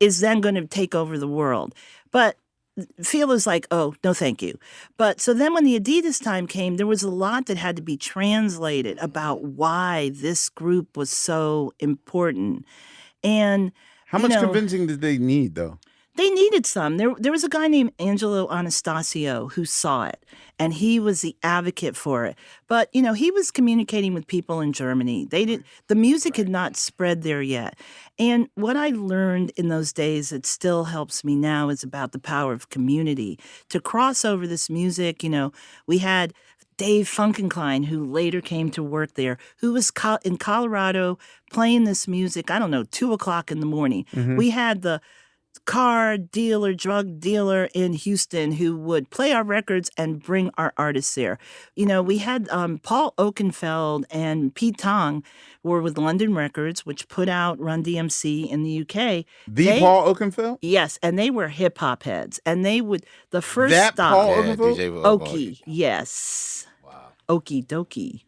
is then going to take over the world. But Fila's like, oh, no, thank you. But so then when the Adidas time came, there was a lot that had to be translated about why this group was so important. And How much convincing did they need though? they needed some. There was a guy named Angelo Anastasio who saw it, and he was the advocate for it. But, he was communicating with people in Germany. The music had not spread there yet. And what I learned in those days that still helps me now is about the power of community. To cross over this music, we had Dave Funkenklein, who later came to work there, who was in Colorado playing this music, 2 o'clock in the morning. We had the car dealer, drug dealer in Houston who would play our records and bring our artists there. We had Paul Oakenfold and Pete Tong were with London Records, which put out Run DMC in the UK. Paul Oakenfold? Yes, and they were hip hop heads. And they would, the first That stop. Paul Yeah, Oakenfold? DJ Okie, yes. Wow. Okie dokie.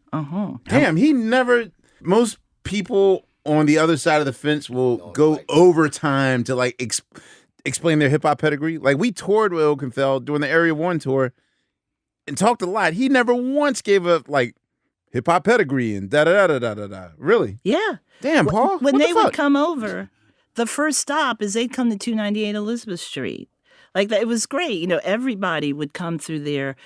Damn, he never. Most people on the other side of the fence will go overtime to like explain their hip hop pedigree. Like we toured with Oakenfold during the Area 1 tour and talked a lot. He never once gave a like hip hop pedigree and da da da da da da. Really? Yeah. Damn, Paul. When what they the fuck? would come over, the first stop is they'd come to 298 Elizabeth Street. Like that, it was great. Everybody would come through there.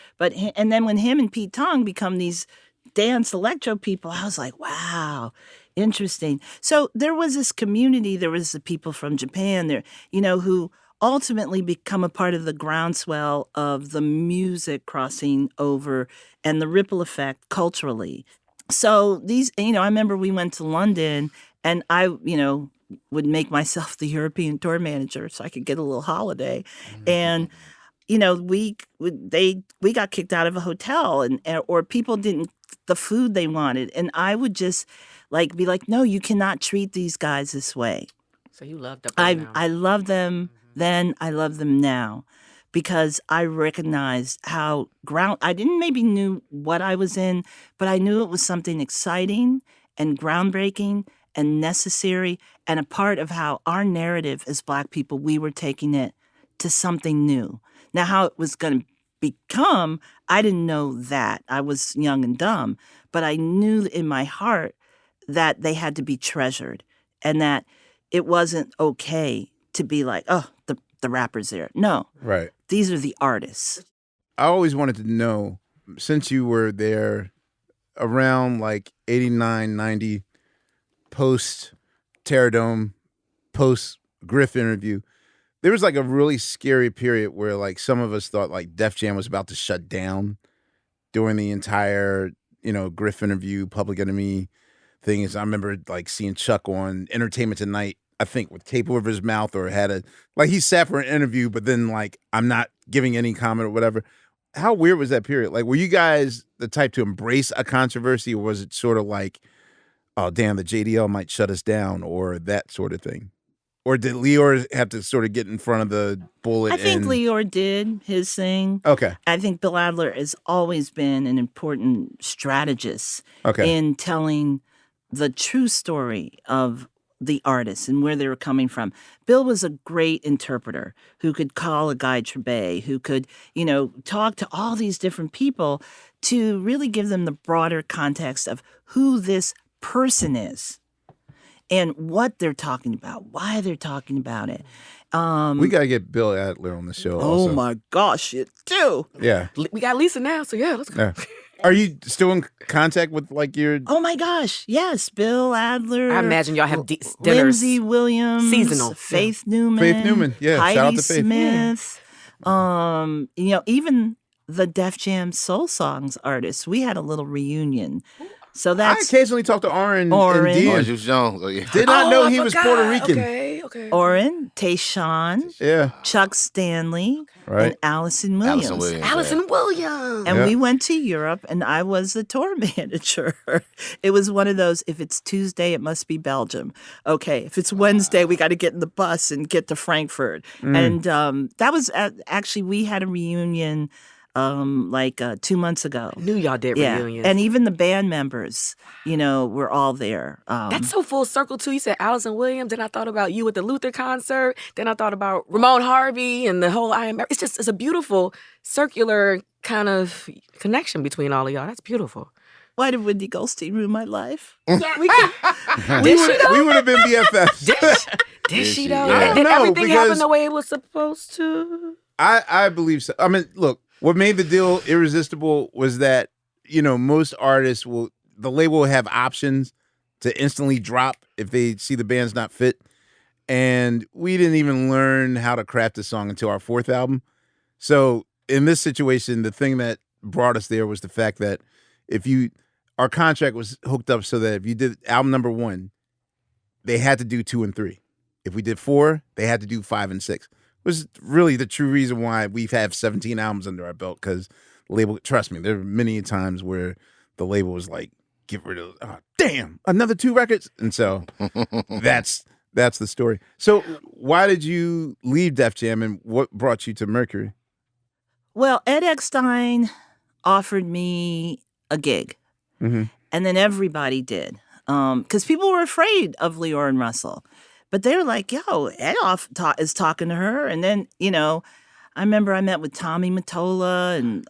And then when him and Pete Tong become these dance electro people, I was like, wow, interesting. So there was this community. There was the people from Japan there, who ultimately become a part of the groundswell of the music crossing over and the ripple effect culturally. So these, I remember we went to London and I, would make myself the European tour manager so I could get a little holiday. And, we got kicked out of a hotel or people didn't, the food they wanted. And I would just be like, no, you cannot treat these guys this way. So you loved up I love them then, I love them now. Because I recognized how I didn't maybe knew what I was in, but I knew it was something exciting and groundbreaking and necessary and a part of how our narrative as Black people, we were taking it to something new. Now, how it was going to become, I didn't know that. I was young and dumb, but I knew in my heart that they had to be treasured and that it wasn't okay to be like, oh, the rapper's there. No. Right. These are the artists. I always wanted to know, since you were there around like 89, 90, post Terradome, post Griff interview, there was like a really scary period where like some of us thought like Def Jam was about to shut down during the entire, Griff interview, Public Enemy thing. Is I remember like seeing Chuck on Entertainment Tonight, I think with tape over his mouth or he sat for an interview, but then like, I'm not giving any comment or whatever. How weird was that period? Like, were you guys the type to embrace a controversy or was it sort of like, oh, damn, the JDL might shut us down or that sort of thing? Or did Leor have to sort of get in front of the bullet? I think Leor did his thing. Okay. I think Bill Adler has always been an important strategist in telling the true story of the artists and where they were coming from. Bill was a great interpreter who could call a Guy Trebay, who could, talk to all these different people to really give them the broader context of who this person is and what they're talking about, why they're talking about it. We got to get Bill Adler on the show also. Oh my gosh, it do. Yeah. We got Lisa now, so yeah, let's go. Yeah. Are you still in contact with like your... Oh my gosh, yes, Bill Adler. I imagine y'all have dinners. Lindsay Williams, Seasonal. Faith Newman. Faith Newman, yeah. Heidi Shout out to Faith. Smith. Even the Def Jam Soul Songs artists, we had a little reunion. So I that's occasionally talk to Oren Oren. and Dean. Orange Juice Jones. Oh, yeah. Did not know I he was forgot. Puerto Rican. Okay. Oren, Tayshawn, Yeah, Chuck Stanley, right. and Allison Williams. Allison Williams. Allison Williams. And Yeah. we went to Europe, and I was the tour manager. It was one of those, if it's Tuesday, it must be Belgium. Okay, if it's Wednesday, we got to get in the bus and get to Frankfurt. And that was actually, we had a reunion 2 months ago. Knew y'all did Yeah, reunions. and even the band members, were all there. That's so full circle too. You said Allison Williams, then I thought about you at the Luther concert. Then I thought about Ramon Harvey and the whole I Am. It's a beautiful circular kind of connection between all of y'all. That's beautiful. Why did Wendy Goldstein ruin my life? We could, We would have been BFFs. did she she? though? I don't Did know, everything happen because- the way it was supposed to? I believe so. I mean, look, what made the deal irresistible was that, most artists the label will have options to instantly drop if they see the band's not fit. And we didn't even learn how to craft a song until our fourth album. So in this situation, the thing that brought us there was the fact that our contract was hooked up so that if you did album number 1, they had to do 2 and 3. If we did 4, they had to do 5 and 6. It was really the true reason why we've had 17 albums under our belt, because the label, trust me, there were many times where the label was like, get rid of, oh, damn, another 2 records. And so that's the story. So why did you leave Def Jam, and what brought you to Mercury? Well, Ed Eckstein offered me a gig, Mm-hmm. and then everybody did, because people were afraid of Leora Russell. But they were like, yo, Ed is talking to her. And then, I remember I met with Tommy Mottola and,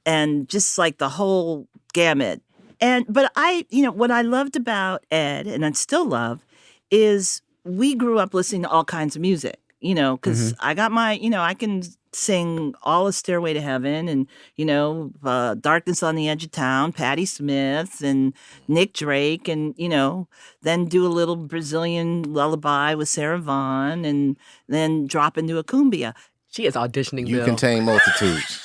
and just like the whole gamut. But what I loved about Ed, and I still love, is we grew up listening to all kinds of music, because I got my, I can sing all of Stairway to Heaven and, Darkness on the Edge of Town, Patti Smith and Nick Drake, and, then do a little Brazilian lullaby with Sarah Vaughan, and then drop into a cumbia. She is auditioning, You Bill. contain multitudes.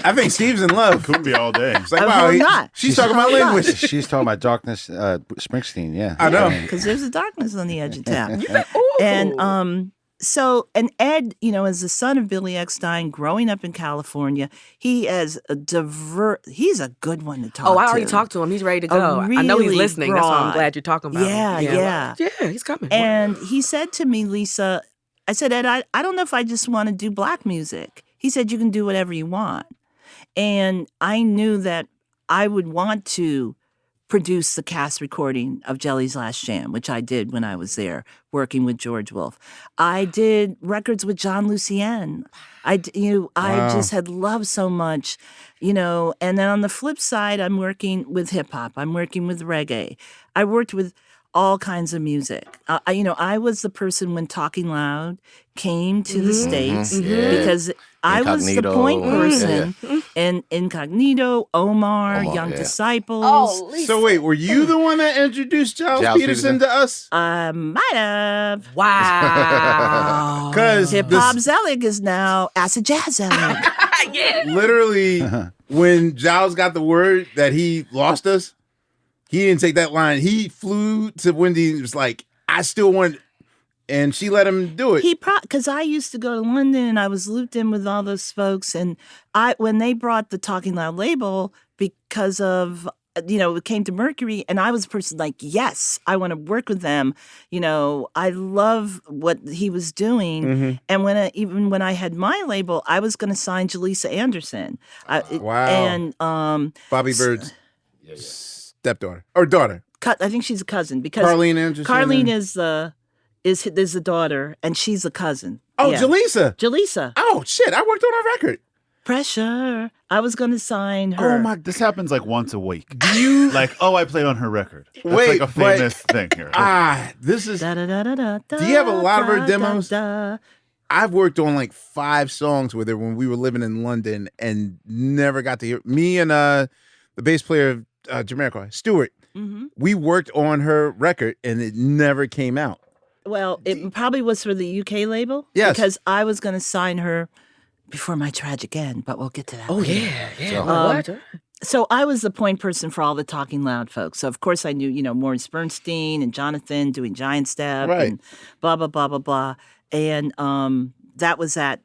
I think Steve's in love. Cumbia all day. It's like, I'm wow, not. she's talking my language. She's talking about Darkness, Springsteen. Yeah, I know. Because there's a darkness on the edge of town. Ooh. And and Ed, as the son of Billy Eckstein, growing up in California, he has he's a good one to talk to. I already talked to him. He's ready to go. I know he's really listening. That's why I'm broad. glad you're talking about him. Yeah. Yeah, he's coming. And he said to me, Lisa, I said, Ed, I don't know if I just want to do black music. He said, you can do whatever you want. And I knew that I would want to produce the cast recording of Jelly's Last Jam, which I did when I was there working with George Wolfe. I did records with John Lucien. I just had loved so much, and then on the flip side, I'm working with hip hop. I'm working with reggae. I worked with all kinds of music. I was the person when Talking Loud came to the States because I was the Incognito. point person. And Incognito, Omar, Young yeah. Disciples. Lisa. So wait, were you the one that introduced Giles Peterson to us? Might have. Wow. 'Cause Hip Hop Zelig is now Acid Jazz Zelig. yeah. Literally, when Giles got the word that he lost us, he didn't take that line. He flew to Wendy and was like, I still want, and she let him do it. Because I used to go to London and I was looped in with all those folks. And when they brought the Talking Loud label, because of, it came to Mercury, and I was a person like, yes, I want to work with them. I love what he was doing. And even when I had my label, I was going to sign Jaleesa Anderson. Wow. And Bobby Bird's stepdaughter or daughter. I think she's a cousin because Carlene Anderson. Carlene is the daughter, and she's a cousin. Oh, Yeah. Jaleesa. Oh, shit. I worked on her record. Pressure. I was going to sign her. Oh my! This happens like once a week. Do you? Like, I played on her record. That's Wait, like a famous thing here. This is. Do you have a lot of her demos? I've worked on like 5 songs with her when we were living in London and never got to hear. Me and the bass player of Jamiroquai, Stewart, we worked on her record and it never came out. Well, it probably was for the UK label. Yes. Because I was going to sign her before my tragic end, but we'll get to that. Oh, later. yeah. What? So I was the point person for all the Talking Loud folks. So of course I knew, Maurice Bernstein and Jonathan doing Giant Step Right. and blah, blah, blah, blah, blah. And that was that,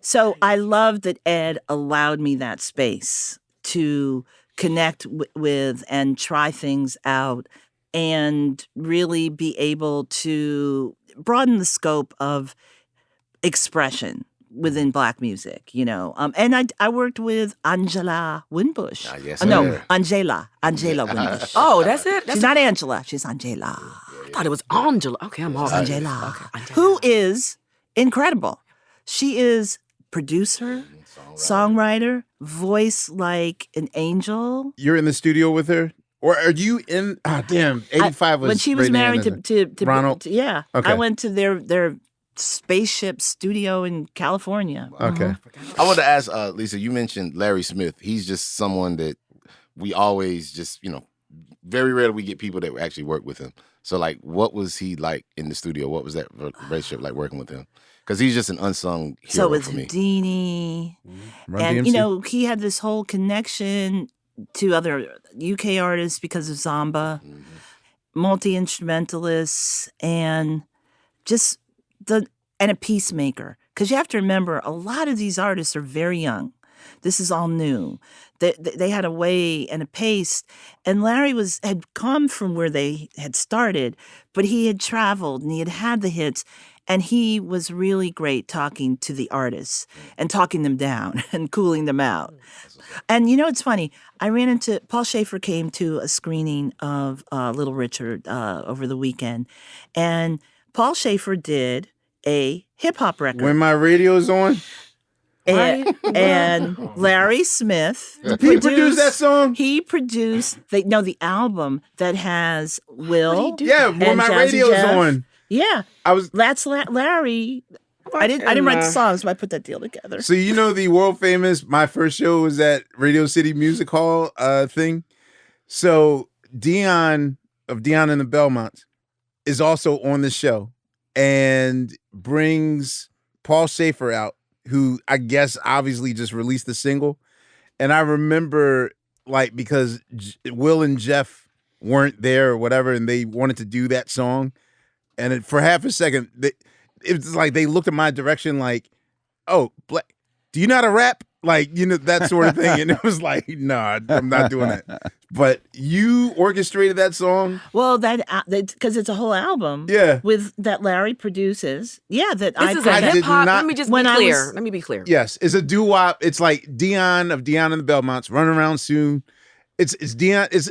so I love that Ed allowed me that space to connect with and try things out and really be able to broaden the scope of expression within Black music, And I worked with Angela Winbush. yes, No, sir. Angela Winbush. Oh, that's it? She's not Angela. She's Angela. I thought it was Angela. Okay, I'm off. Angela. Okay, Angela. Who is incredible. She is producer, songwriter, voice like an angel. You're in the studio with her? Or are you in? Ah, damn. 85 was when she was Ray married Nana. to Ronald? yeah. Okay. I went to their spaceship studio in California. Okay. I want to ask Lisa. You mentioned Larry Smith. He's just someone that we always just very rarely we get people that actually work with him. So like, what was he like in the studio? What was that relationship like working with him? Because he's just an unsung hero So with for me. Houdini, Run and DMC? he had this whole connection to other UK artists because of Zamba. multi-instrumentalist and just and a peacemaker. Because you have to remember, a lot of these artists are very young. This is all new. They had a way and a pace, and Larry had come from where they had started, but he had traveled and he had the hits, and he was really great talking to the artists and talking them down and cooling them out. And it's funny. I ran into Paul Shaffer came to a screening of Little Richard over the weekend, and Paul Shaffer did a hip hop record. When my radio's on, and Larry Smith he produced that song. He produced the album that has Will. Yeah, when and my Jazzy radio's Jeff. on. Yeah, that's Larry. I didn't write the songs, but I put that deal together. So the world famous my first show was at Radio City Music Hall thing. So Dion of Dion and the Belmonts is also on the show and brings Paul Shaffer out, who I guess obviously just released the single. And I remember because Will and Jeff weren't there or whatever, and they wanted to do that song. And for half a second, it was like they looked in my direction like, oh, do you know how to rap? That sort of thing. And it was like, nah, I'm not doing that. But you orchestrated that song? Well, because it's a whole album. Yeah. With that Larry produces. Yeah, that This is I a did hip hop. not- Let me just when be I clear. was- Let me be clear. Yes, it's a doo-wop. It's like Dion of Dion and the Belmonts, Run Around Soon. It's Dion. It's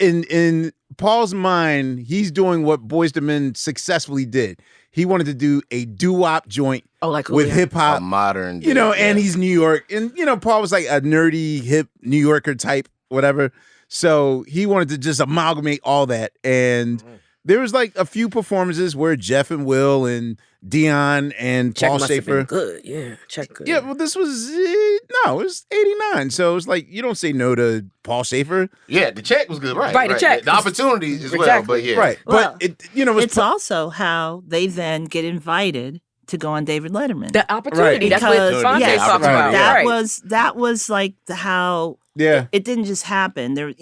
in Paul's mind, he's doing what Boyz II Men successfully did. He wanted to do a doo-wop joint like with Coolio. hip-hop. A modern, And he's New York. And, Paul was like a nerdy, hip New Yorker type, whatever. So he wanted to just amalgamate all that. And there was like a few performances where Jeff and Will and Dion and Check Paul must have been Shaffer. good. Yeah, check good. Yeah, well, this was, no, it was 89. So it was like, you don't say no to Paul Shaffer. Yeah, the check was good, right? Right, the check. The opportunities as well, Exactly. but yeah. Right. Well, But, it was it's also how they then get invited to go on David Letterman. The opportunity. Right. That's what Because, Fonte yes, talks right, about. yeah. Right. That was like how yeah. it didn't just happen. There,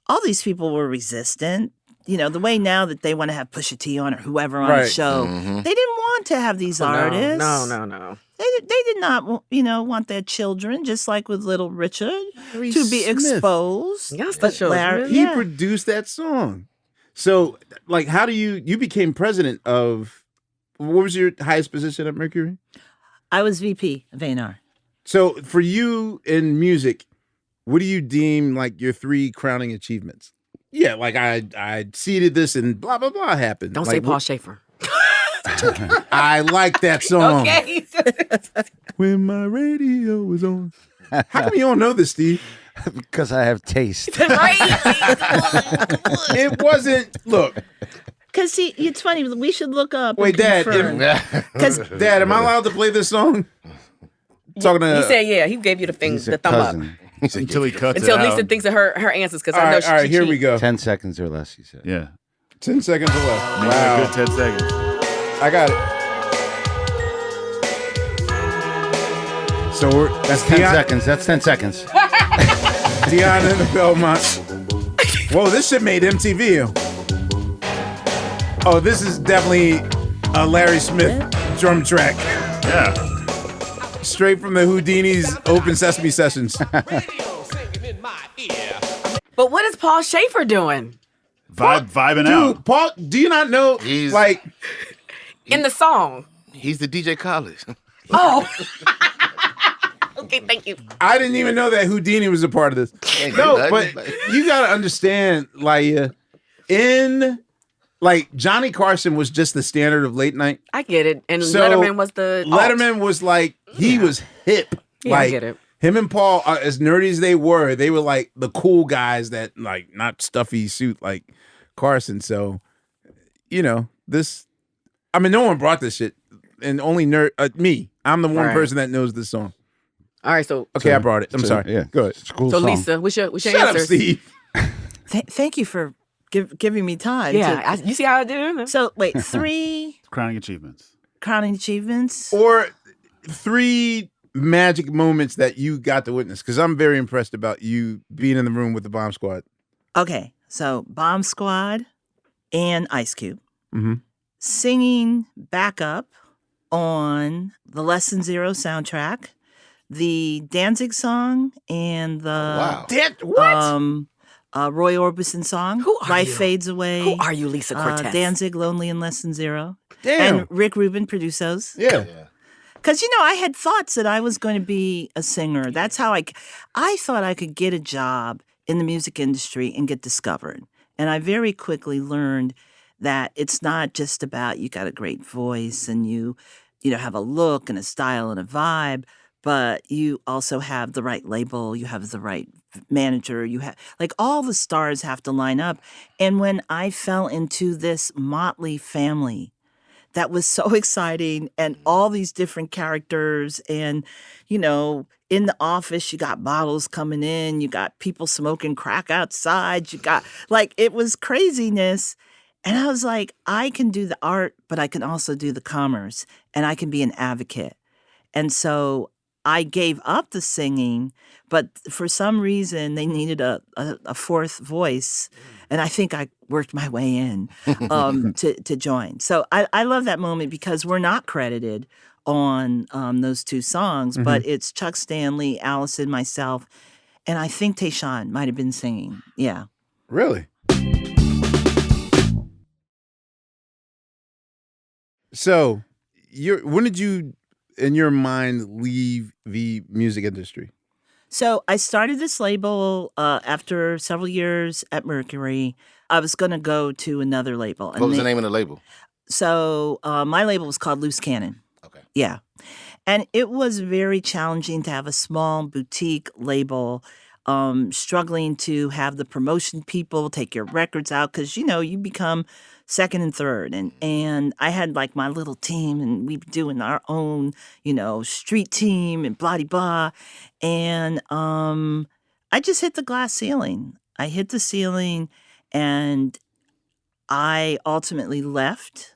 all these people were resistant. The way now that they want to have Pusha T on or whoever on the Right. show, Mhm. they didn't want to have these artists. No. They did not, want their children, just like with Little Richard, Larry to be Smith. exposed. Yes, the But children. Larry, He yeah. produced that song. So, how do you became president of, what was your highest position at Mercury? I was VP of A&R. So for you in music, what do you deem like your 3 crowning achievements? Yeah, like I seeded this and blah blah blah happened. Don't Like, say Paul Shaffer. I like that song. Okay. When my radio was on. How come you don't know this, Steve? Because I have taste. Right? It wasn't. Look, Because it's funny. We should look up. wait, and Dad. confirm. Because Dad, am I allowed to play this song? Talking to. He said, yeah, he gave you the He's a thumb up. cousin. Until he cuts Until it Lisa out. thinks of her answers, because all I know right, she here we go. 10 seconds or less, he said. Yeah. 10 seconds left. Make Wow, it a good 10 seconds. I got it. So That's 10 seconds. That's 10 seconds. Dion and the Belmonts. Whoa, this shit made MTV. Oh, this is definitely a Larry Smith drum track. Yeah. Straight from the Houdini's Open Sesame Sessions. But what is Paul Shaffer doing Vibing out. Dude, Paul, do you not know? He's- like, in the song? He's the DJ Khaled. Oh. Okay, thank you. I didn't even know that Houdini was a part of this. No, but you got to understand, like, Johnny Carson was just the standard of late night. I get it. And So, Letterman was the alt. Letterman was like, he was hip. Yeah, I like, get it. him and Paul, as nerdy as they were like the cool guys that, like, not stuffy suit like Carson. So, this, I mean, no one brought this shit. And only me. I'm the one Right. person that knows this song. All right, so Okay, I brought it. I'm sorry. Yeah. Go ahead. It's a cool so song. Lisa, what's your Shut up, answers? Steve. Thank you for giving me time. Yeah, you see how I did it? So wait, 3 Crowning achievements. crowning achievements. Or 3 magic moments that you got to witness. Because I'm very impressed about you being in the room with the Bomb Squad. Okay, so Bomb Squad, and Ice Cube Mm-hmm. singing backup on the Lesson Zero soundtrack, the Danzig song, and the Wow. Roy Orbison song, Who are Life you? Fades Away. Who are you, Lisa Cortez? Danzig, Lonely in Lesson Zero. Damn. And Rick Rubin produced those. Yeah. Because, I had thoughts that I was going to be a singer. That's how I thought I could get a job in the music industry and get discovered. And I very quickly learned that it's not just about you got a great voice and you have a look and a style and a vibe, but you also have the right label, you have the right manager, you have all the stars have to line up. And when I fell into this motley family that was so exciting and all these different characters and, in the office, you got bottles coming in, you got people smoking crack outside, you got it was craziness. And I was like, I can do the art, but I can also do the commerce and I can be an advocate. And so I gave up the singing, but for some reason they needed a fourth voice. And I think I worked my way in to join. So I love that moment because we're not credited on those two songs, but it's Chuck Stanley, Allison, myself, and I think Tayshaun might have been singing. Yeah. Really? So, when did you, in your mind, leave the music industry? So I started this label after several years at Mercury. I was going to go to another label. What was the name of the label? So my label was called Loose Cannon. Okay. Yeah. And it was very challenging to have a small boutique label, struggling to have the promotion people take your records out because, you become second and third. And I had my little team and we were doing our own, street team and blah, blah. And I just hit the glass ceiling. I hit the ceiling and I ultimately left.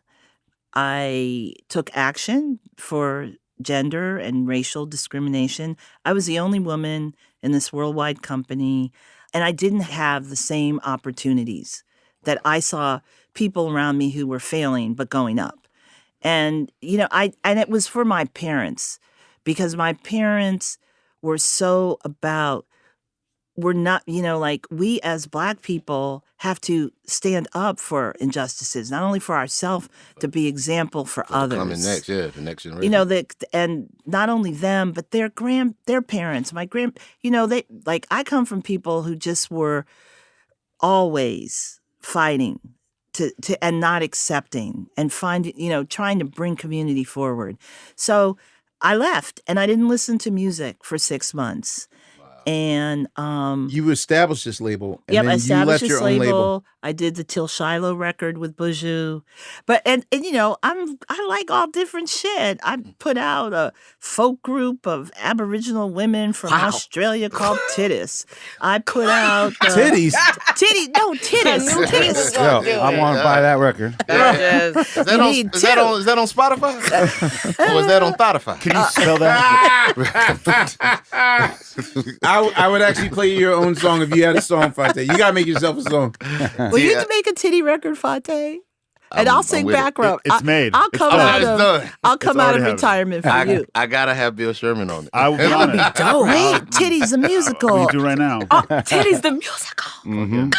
I took action for gender and racial discrimination. I was the only woman in this worldwide company, and I didn't have the same opportunities that I saw people around me who were failing but going up. And and it was for my parents because my parents were so about we're not, we as Black people have to stand up for injustices, not only for ourselves, to be example for others. Coming next, the next generation. And not only them, but their parents, I come from people who just were always fighting to and not accepting and finding, trying to bring community forward. So I left and I didn't listen to music for 6 months. And You established this label, and I then you established left your this own label. I did the Till Shiloh record with Buju, but and I like all different shit. I put out a folk group of Aboriginal women from Wow. Australia called Titties. I put out Titties. Titties. Yo, I want to buy that record. Is that on Spotify? Or is that on Spotify? Can you spell that? I would actually play your own song if you had a song, Fate. You gotta make yourself a song. Well, you can make a titty record, Fate. And I'll sing with it. background. It's made. I'll It's come done. out It's of done. I'll come It's out of already retirement for you. I gotta have Bill Sherman on it. I will be on it. Dope. Wait, Titties the musical. We do right now. Teddy's the musical. Mm-hmm.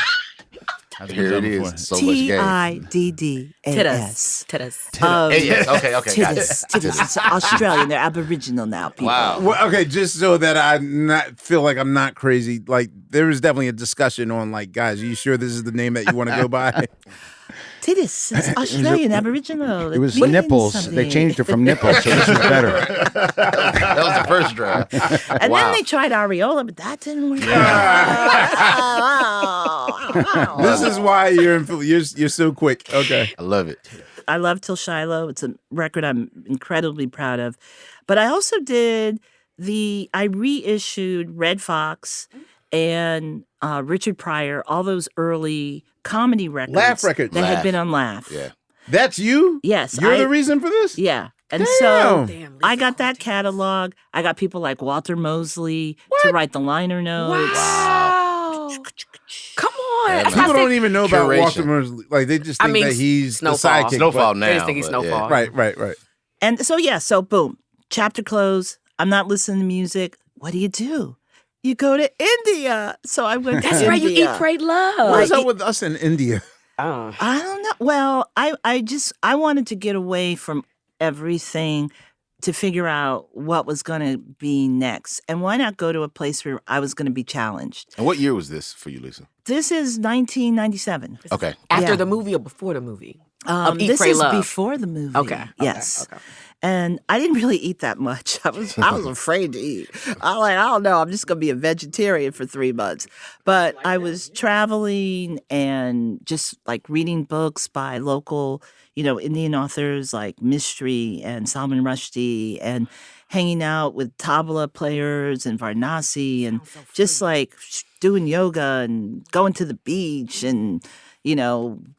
Hasn't been Here done it before. is. So much game. TIDDAS. Titties. Yes. Okay, got it. Titties. It's Australian. They're Aboriginal now, people. Wow. Well, okay, just so that I not feel like I'm not crazy. There was definitely a discussion on guys, are you sure this is the name that you want to go by? Titties. It's Australian, Aboriginal. It was means nipples. something. They changed it from nipples, so this is better. That was the first draft. And Wow. then they tried Areola, but that didn't work. This is why you're so quick. Okay. I love it. I love Till Shiloh. It's a record I'm incredibly proud of. But I also did I reissued Red Fox and Richard Pryor, all those early comedy records. Laugh records. That had Laugh. been on Laugh. Yeah. That's you? Yes. You're the reason for this? Yeah. And Damn. so Damn, I got that catalog. I got people like Walter Mosley to write the liner notes. Wow. Come on. Yeah, That's man. why I People said- don't even know about Curation. Walter Murray. Like they just I think mean, that he's the Snowfall. sidekick. Snowfall but- now. They just think he's but, Snowfall. Right. And so, yeah, so boom, chapter close. I'm not listening to music. What do? You go to India. So I went to That's India. right. You eat, pray, love. What is Like, up with us in India? Oh. I don't know. Well, I wanted to get away from everything to figure out what was going to be next. And why not go to a place where I was going to be challenged? And what year was this for you, Lisa? This is 1997. Okay. After Yeah. the movie or before the movie? Of Eat, This Pray, is Love. before the movie. Okay. Yes. Okay. And I didn't really eat that much. I was afraid to eat. I don't know. I'm just gonna be a vegetarian for 3 months. But I was traveling and just like reading books by local, Indian authors like Mistry and Salman Rushdie, and hanging out with tabla players and Varanasi, and just like doing yoga and going to the beach and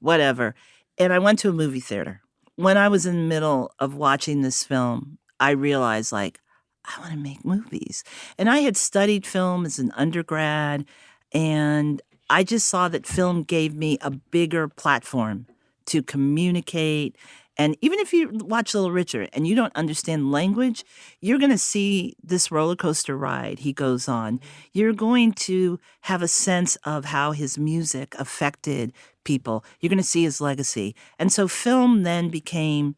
whatever. And I went to a movie theater. When I was in the middle of watching this film, I realized, like, I want to make movies. And I had studied film as an undergrad, and I just saw that film gave me a bigger platform to communicate. And even if you watch Little Richard and you don't understand language, you're going to see this roller coaster ride he goes on. You're going to have a sense of how his music affected people. You're going to see his legacy. And so film then became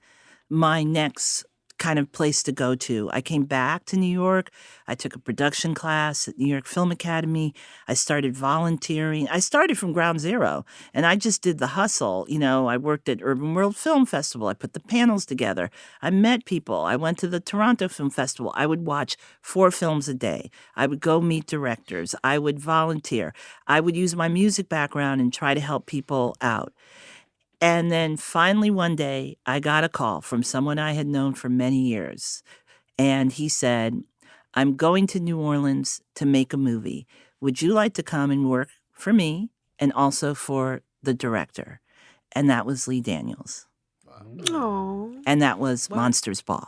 my next kind of place to go to. I came back to New York. I took a production class at New York Film Academy. I started volunteering. I started from ground zero, and I just did the hustle. I worked at Urban World Film Festival. I put the panels together. I met people. I went to the Toronto Film Festival. I would watch 4 films a day. I would go meet directors. I would volunteer. I would use my music background and try to help people out. And then finally one day, I got a call from someone I had known for many years. And he said, I'm going to New Orleans to make a movie. Would you like to come and work for me and also for the director? And that was Lee Daniels. Oh. And that was Monsters Ball.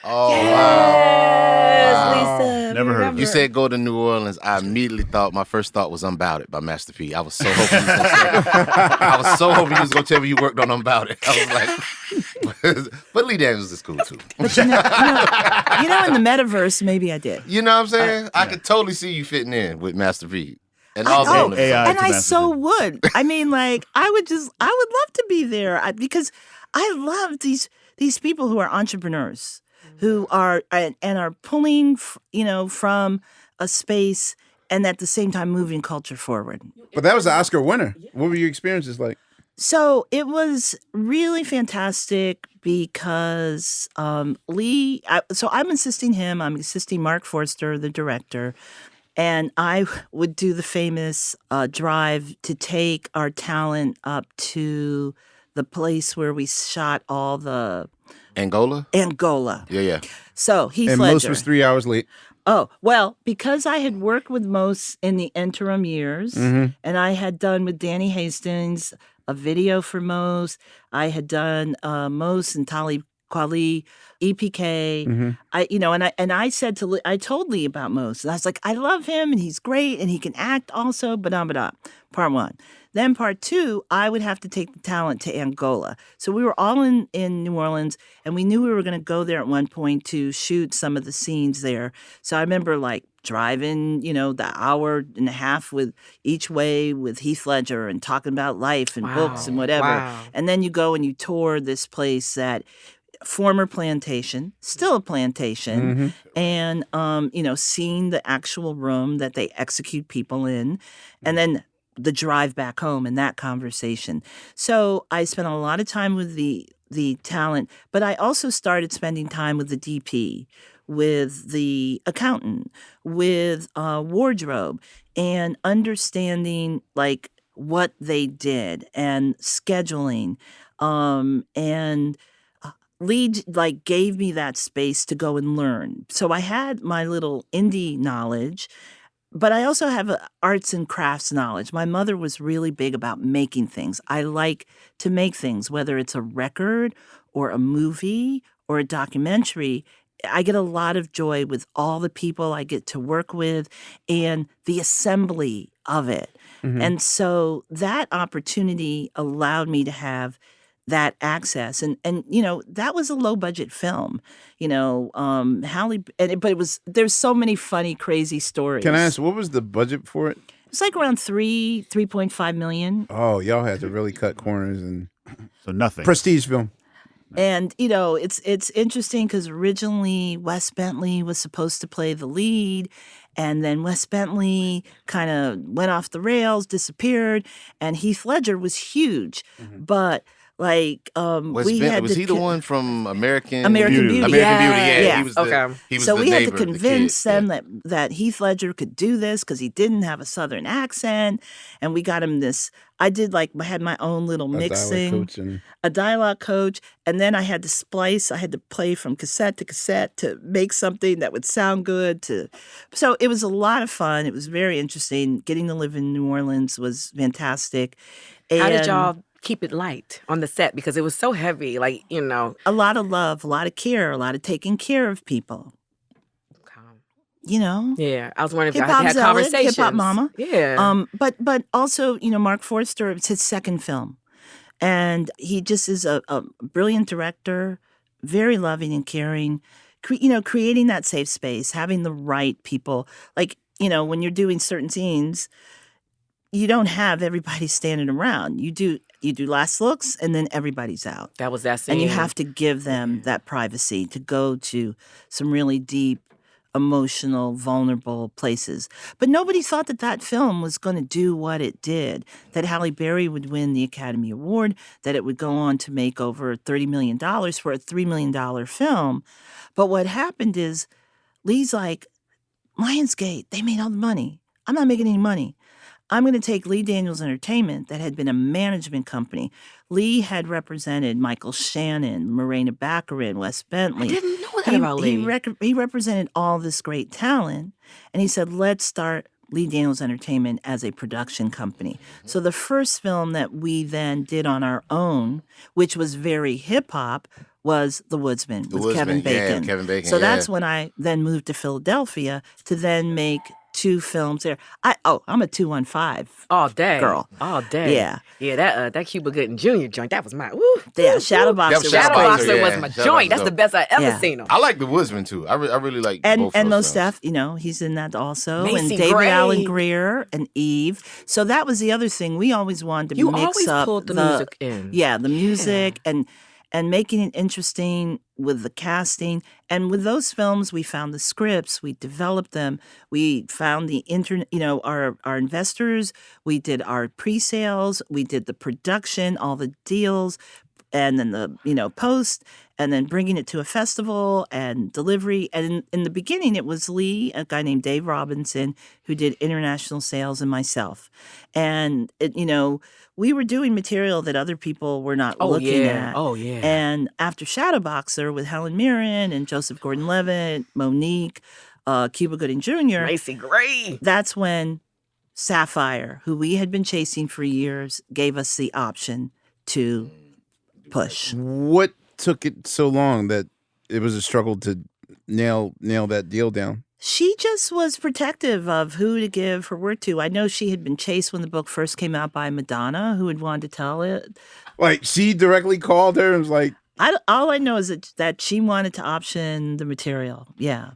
Oh, Yes, wow. Lisa. Never heard of You said go to New Orleans. I immediately thought my first thought was Unbound It by Master P. I was so hoping you was gonna say, I was so hoping you was gonna tell me you worked on Unbound It. I was like, but Lee Daniels is cool too. But in the metaverse, maybe I did. You know what I'm saying? I could totally see you fitting in with Master P. And also Oh, on the AI and to I Master so P. would. I mean, like, I would love to be there because I love these people who are entrepreneurs, who are and are pulling, from a space and at the same time moving culture forward. But that was the Oscar winner. What were your experiences like? So it was really fantastic because Lee. So I'm assisting him. I'm assisting Mark Forster, the director. And I would do the famous drive to take our talent up to the place where we shot all the Angola? Angola. Yeah. So Heath And Ledger. most was 3 hours late. Oh, well, because I had worked with Mose in the interim years, and I had done with Danny Hastings a video for Mose. I had done Mose and Talib Kweli, EPK. I said to Lee, I told Lee about Mose. And I was like, I love him and he's great and he can act also, part 1. Then part 2, I would have to take the talent to Angola. So we were all in New Orleans, and we knew we were going to go there at one point to shoot some of the scenes there. So I remember like driving, the hour and a half with each way with Heath Ledger and talking about life and books and whatever. Wow. And then you go and you tour this place that former plantation, still a plantation, and seeing the actual room that they execute people in, and then the drive back home and that conversation. So I spent a lot of time with the talent, but I also started spending time with the DP, with the accountant, with wardrobe, and understanding like what they did and scheduling, and Lee like gave me that space to go and learn. So I had my little indie knowledge, but I also have arts and crafts knowledge. My mother was really big about making things. I like to make things, whether it's a record or a movie or a documentary. I get a lot of joy with all the people I get to work with and the assembly of it. Mhm. And so that opportunity allowed me to have that access. And that was a low budget film. But it was, there's so many funny, crazy stories. Can I ask, what was the budget for it? It's like around 3.5 million. Oh, y'all had to really cut corners and So nothing. prestige film. And it's interesting because originally Wes Bentley was supposed to play the lead, and then Wes Bentley kind of went off the rails, disappeared, and Heath Ledger was huge, but like Was we had was to he the one from American American Beauty. American Beauty, yeah. Yeah. He was Okay. he was so the we had to neighbor, the kid, convince them yeah. that Heath Ledger could do this because he didn't have a Southern accent, and we got him this. I had my own little A dialect mixing, coach and a dialogue coach, and then I had to splice. I had to play from cassette to cassette to make something that would sound good. So it was a lot of fun. It was very interesting. Getting to live in New Orleans was fantastic. How did And y'all keep it light on the set? Because it was so heavy, like, a lot of love, a lot of care, a lot of taking care of people. Yeah, I was wondering if y'all Hip-hop had zealot, conversations. hip-hop mama. Yeah. But also, Mark Forster, it's his second film. And he just is a brilliant director, very loving and caring, creating that safe space, having the right people. Like, when you're doing certain scenes, you don't have everybody standing around. You do last looks and then everybody's out. That was that scene. And you have to give them that privacy to go to some really deep, emotional, vulnerable places. But nobody thought that film was going to do what it did, that Halle Berry would win the Academy Award, that it would go on to make over $30 million for a $3 million film. But what happened is Lee's like, Lionsgate, they made all the money. I'm not making any money. I'm going to take Lee Daniels Entertainment, that had been a management company. Lee had represented Michael Shannon, Morena Baccarin, Wes Bentley. I didn't know that about Lee. He represented all this great talent, and he said, let's start Lee Daniels Entertainment as a production company. So the first film that we then did on our own, which was very hip-hop, was The Woodsman with Kevin Bacon. Yeah, Kevin Bacon. So yeah. that's when I then moved to Philadelphia to then make 2 films there. I'm a 215 all day. girl. All day. Yeah. Yeah, that Cuba Gooding Jr. joint, that was my, woo. Yeah, woo, Shadowboxer. That was was Shadowboxer, great. Shadowboxer yeah. was my Shadowboxer joint. That's was the best I ever Yeah. seen him. I like The Woodsman too. I really like both And those Mos films. Def, he's in that also. Macy and David Gray. Allen Greer and Eve. So that was the other thing. We always wanted to You mix always up pulled the music in. Yeah, the music and making it interesting with the casting. And with those films, we found the scripts, we developed them, we found the internet, our investors, we did our pre-sales, we did the production, all the deals, and then the post, and then bringing it to a festival and delivery. And in the beginning, it was Lee, a guy named Dave Robinson, who did international sales, and myself. And we were doing material that other people were not looking at. Oh, yeah. And after Shadowboxer with Helen Mirren and Joseph Gordon-Levitt, Monique, Cuba Gooding Jr., Macy Gray. that's when Sapphire, who we had been chasing for years, gave us the option to push. what took it so long that it was a struggle to nail that deal down? She just was protective of who to give her word to. I know she had been chased when the book first came out by Madonna, who had wanted to tell it. Like, she directly called her and was like, All I know is that she wanted to option the material. Yeah.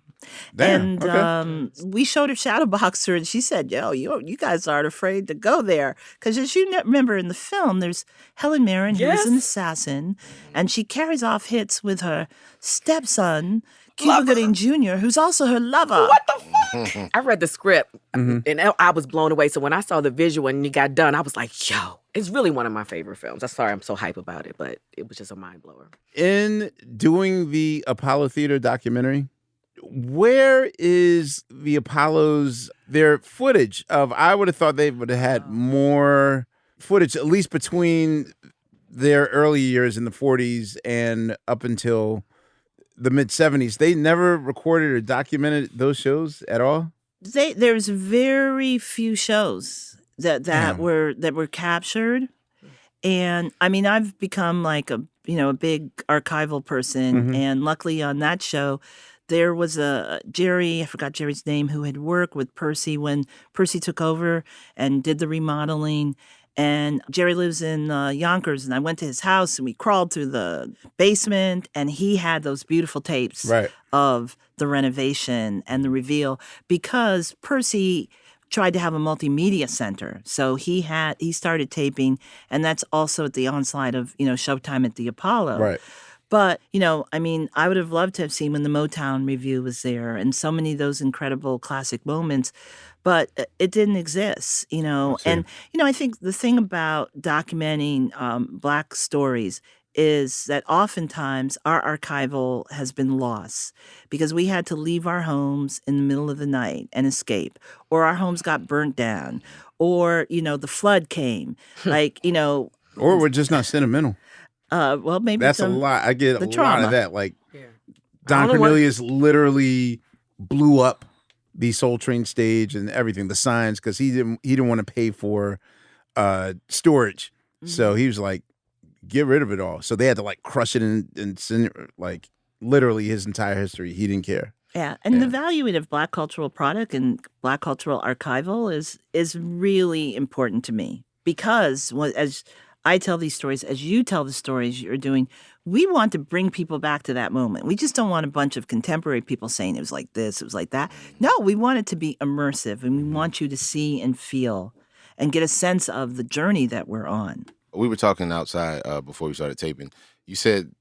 damn, And okay. we showed her Shadowboxer, and she said, "Yo, you guys aren't afraid to go there." Because as you remember in the film, there's Helen Mirren, who is an Yes. assassin, and she carries off hits with her stepson, Cuba Gooding Jr., who's also her lover. What the fuck? I read the script and I was blown away. So when I saw the visual and you got done, I was like, yo, it's really one of my favorite films. I'm sorry I'm so hype about it, but it was just a mind blower. In doing the Apollo Theater documentary, where is the Apollos, their footage of, I would have thought they would have had more footage, at least between their early years in the 40s and up until the mid 70s. They never recorded or documented those shows at all. There's very few shows that Yeah. were captured, and I mean I've become like a big archival person, and luckily on that show there was a Jerry, I forgot Jerry's name, who had worked with Percy when Percy took over and did the remodeling. And Jerry lives in Yonkers, and I went to his house, and we crawled through the basement, and he had those beautiful tapes Right. of the renovation and the reveal because Percy tried to have a multimedia center. So he started taping, and that's also at the onslaught of, Showtime at the Apollo. Right. But, I would have loved to have seen when the Motown review was there and so many of those incredible classic moments, but it didn't exist, see. And, I think the thing about documenting Black stories is that oftentimes our archival has been lost because we had to leave our homes in the middle of the night and escape, or our homes got burnt down, or, the flood came. Or we're just not sentimental. Well, maybe That's a some- lot. I get the a lot trauma. of that. Like Yeah. Don Only one- Cornelius literally blew up the Soul Train stage and everything, the signs, because he didn't want to pay for storage. So he was like, get rid of it all. So they had to like crush it and send it, like literally his entire history. He didn't care. Yeah, and the valuing of Black cultural product and Black cultural archival is really important to me because as I tell these stories, as you tell the stories you're doing, we want to bring people back to that moment. We just don't want a bunch of contemporary people saying it was like this, it was like that. No, we want it to be immersive, and we want you to see and feel and get a sense of the journey that we're on. We were talking outside before we started taping. You said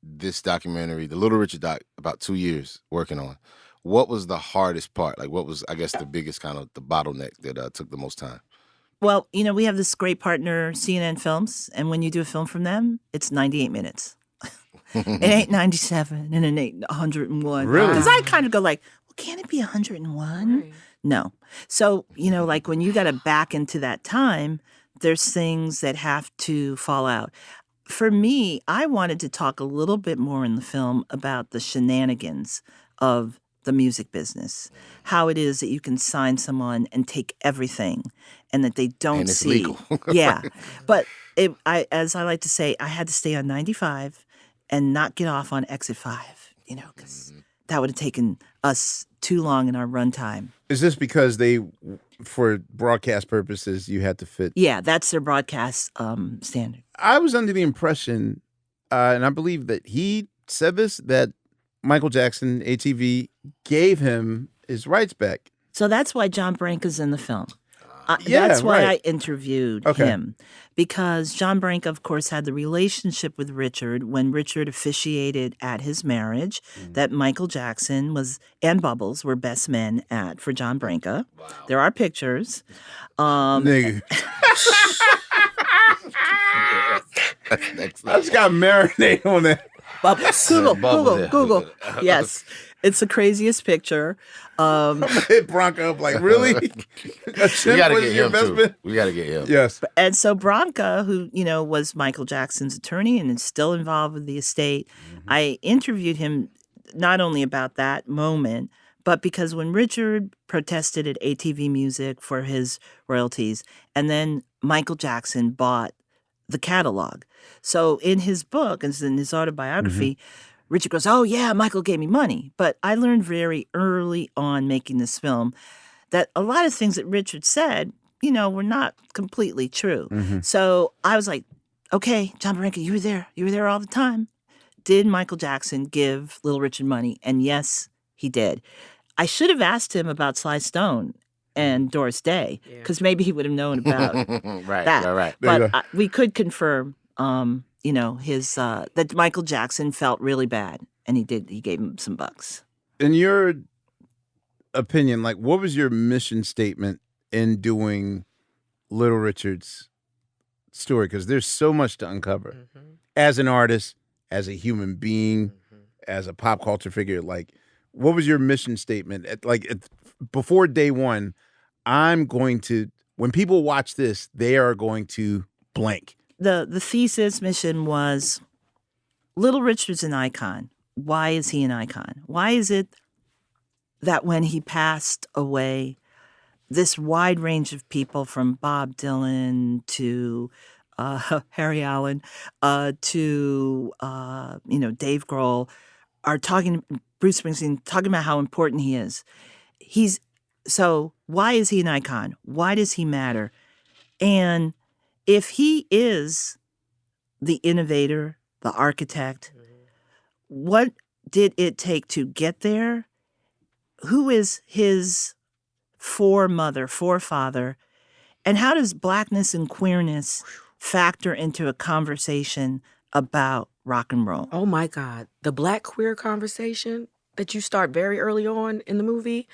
this documentary, the Little Richard doc, about 2 years working on. What was the hardest part? Like, what was, I guess, the biggest kind of the bottleneck that took the most time? Well, we have this great partner, CNN Films, and when you do a film from them, it's 98 minutes. It ain't 97 and it ain't 101. Really? Because I kind of go like, well, can it be 101? Right. No. So, like when you got to back into that time, there's things that have to fall out. For me, I wanted to talk a little bit more in the film about the shenanigans of the music business, how it is that you can sign someone and take everything and that they don't And it's see. legal. Yeah. But as I like to say, I had to stay on 95 and not get off on exit 5, because that would have taken us too long in our runtime. Is this because for broadcast purposes, you had to fit? Yeah, that's their broadcast standard. I was under the impression, and I believe that he said this, that Michael Jackson, ATV, gave him his rights back. So that's why John Branca's in the film. Yeah, That's why right. I interviewed Okay. him. Because John Branca, of course, had the relationship with Richard when Richard officiated at his marriage that Michael Jackson and Bubbles were best men at for John Branca. There are pictures. Nigga, Next I just got marinated on that. Bubbles. Google. Yes. It's the craziest picture. Hit Bronco up like, really? A We chimp gotta was get your him best too. man? We gotta get him. Yes. And so Branca, who, was Michael Jackson's attorney and is still involved with the estate, I interviewed him not only about that moment, but because when Richard protested at ATV Music for his royalties, and then Michael Jackson bought the catalog. So in his book, and in his autobiography, Richard goes, oh, yeah, Michael gave me money. But I learned very early on making this film that a lot of things that Richard said, were not completely true. So I was like, okay, John Branca, you were there. You were there all the time. Did Michael Jackson give Little Richard money? And yes, he did. I should have asked him about Sly Stone and Doris Day, because maybe he would have known about Right, that. right. There you But we could confirm, his that Michael Jackson felt really bad, and he gave him some bucks. In your opinion, like, what was your mission statement in doing Little Richard's story? Because there's so much to uncover as an artist, as a human being, as a pop culture figure. Like, what was your mission statement? Before day one, when people watch this, they are going to blank. The thesis mission was Little Richard's an icon. Why is he an icon? Why is it that when he passed away, this wide range of people from Bob Dylan to Harry Allen to Dave Grohl are talking, Bruce Springsteen talking about how important he is. So why is he an icon? Why does he matter? And if he is the innovator, the architect, what did it take to get there? Who is his forefather? And how does blackness and queerness factor into a conversation about rock and roll? Oh my God. The black queer conversation that you start very early on in the movie,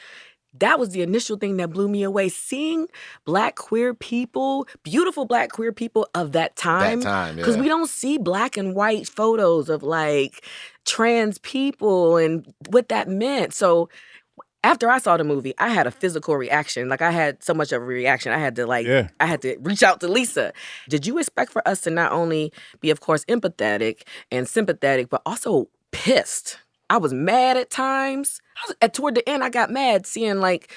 that was the initial thing that blew me away. Seeing black queer people, beautiful black queer people of that time. Because we don't see black and white photos of like trans people and what that meant. So after I saw the movie, I had a physical reaction. Like I had so much of a reaction. I had to I had to reach out to Lisa. Did you expect for us to not only be, of course, empathetic and sympathetic, but also pissed? I was mad at times. Toward the end, I got mad seeing like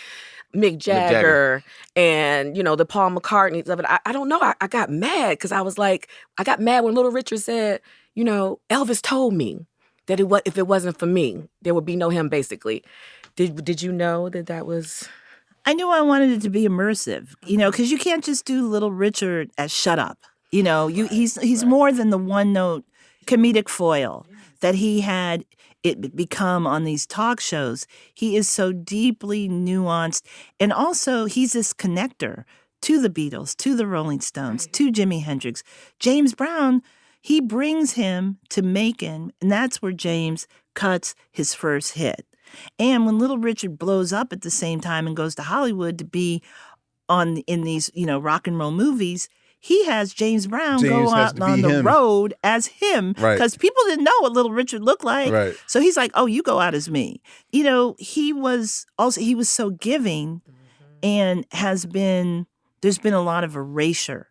Mick Jagger and, the Paul McCartney of it. I don't know. I got mad because I was like, I got mad when Little Richard said, Elvis told me that if it wasn't for me, there would be no him, basically. Did you know that was? I knew I wanted it to be immersive, because you can't just do Little Richard as shut up. He's more than the one note comedic foil that he had it become on these talk shows. He is so deeply nuanced. And also he's this connector to the Beatles, to the Rolling Stones, to Jimi Hendrix. James Brown, he brings him to Macon, and that's where James cuts his first hit. And when Little Richard blows up at the same time and goes to Hollywood to be in these, rock and roll movies, he has James Brown go out on the road as him because people didn't know what Little Richard looked like. Right. So he's like, oh, you go out as me. He was so giving and there's been a lot of erasure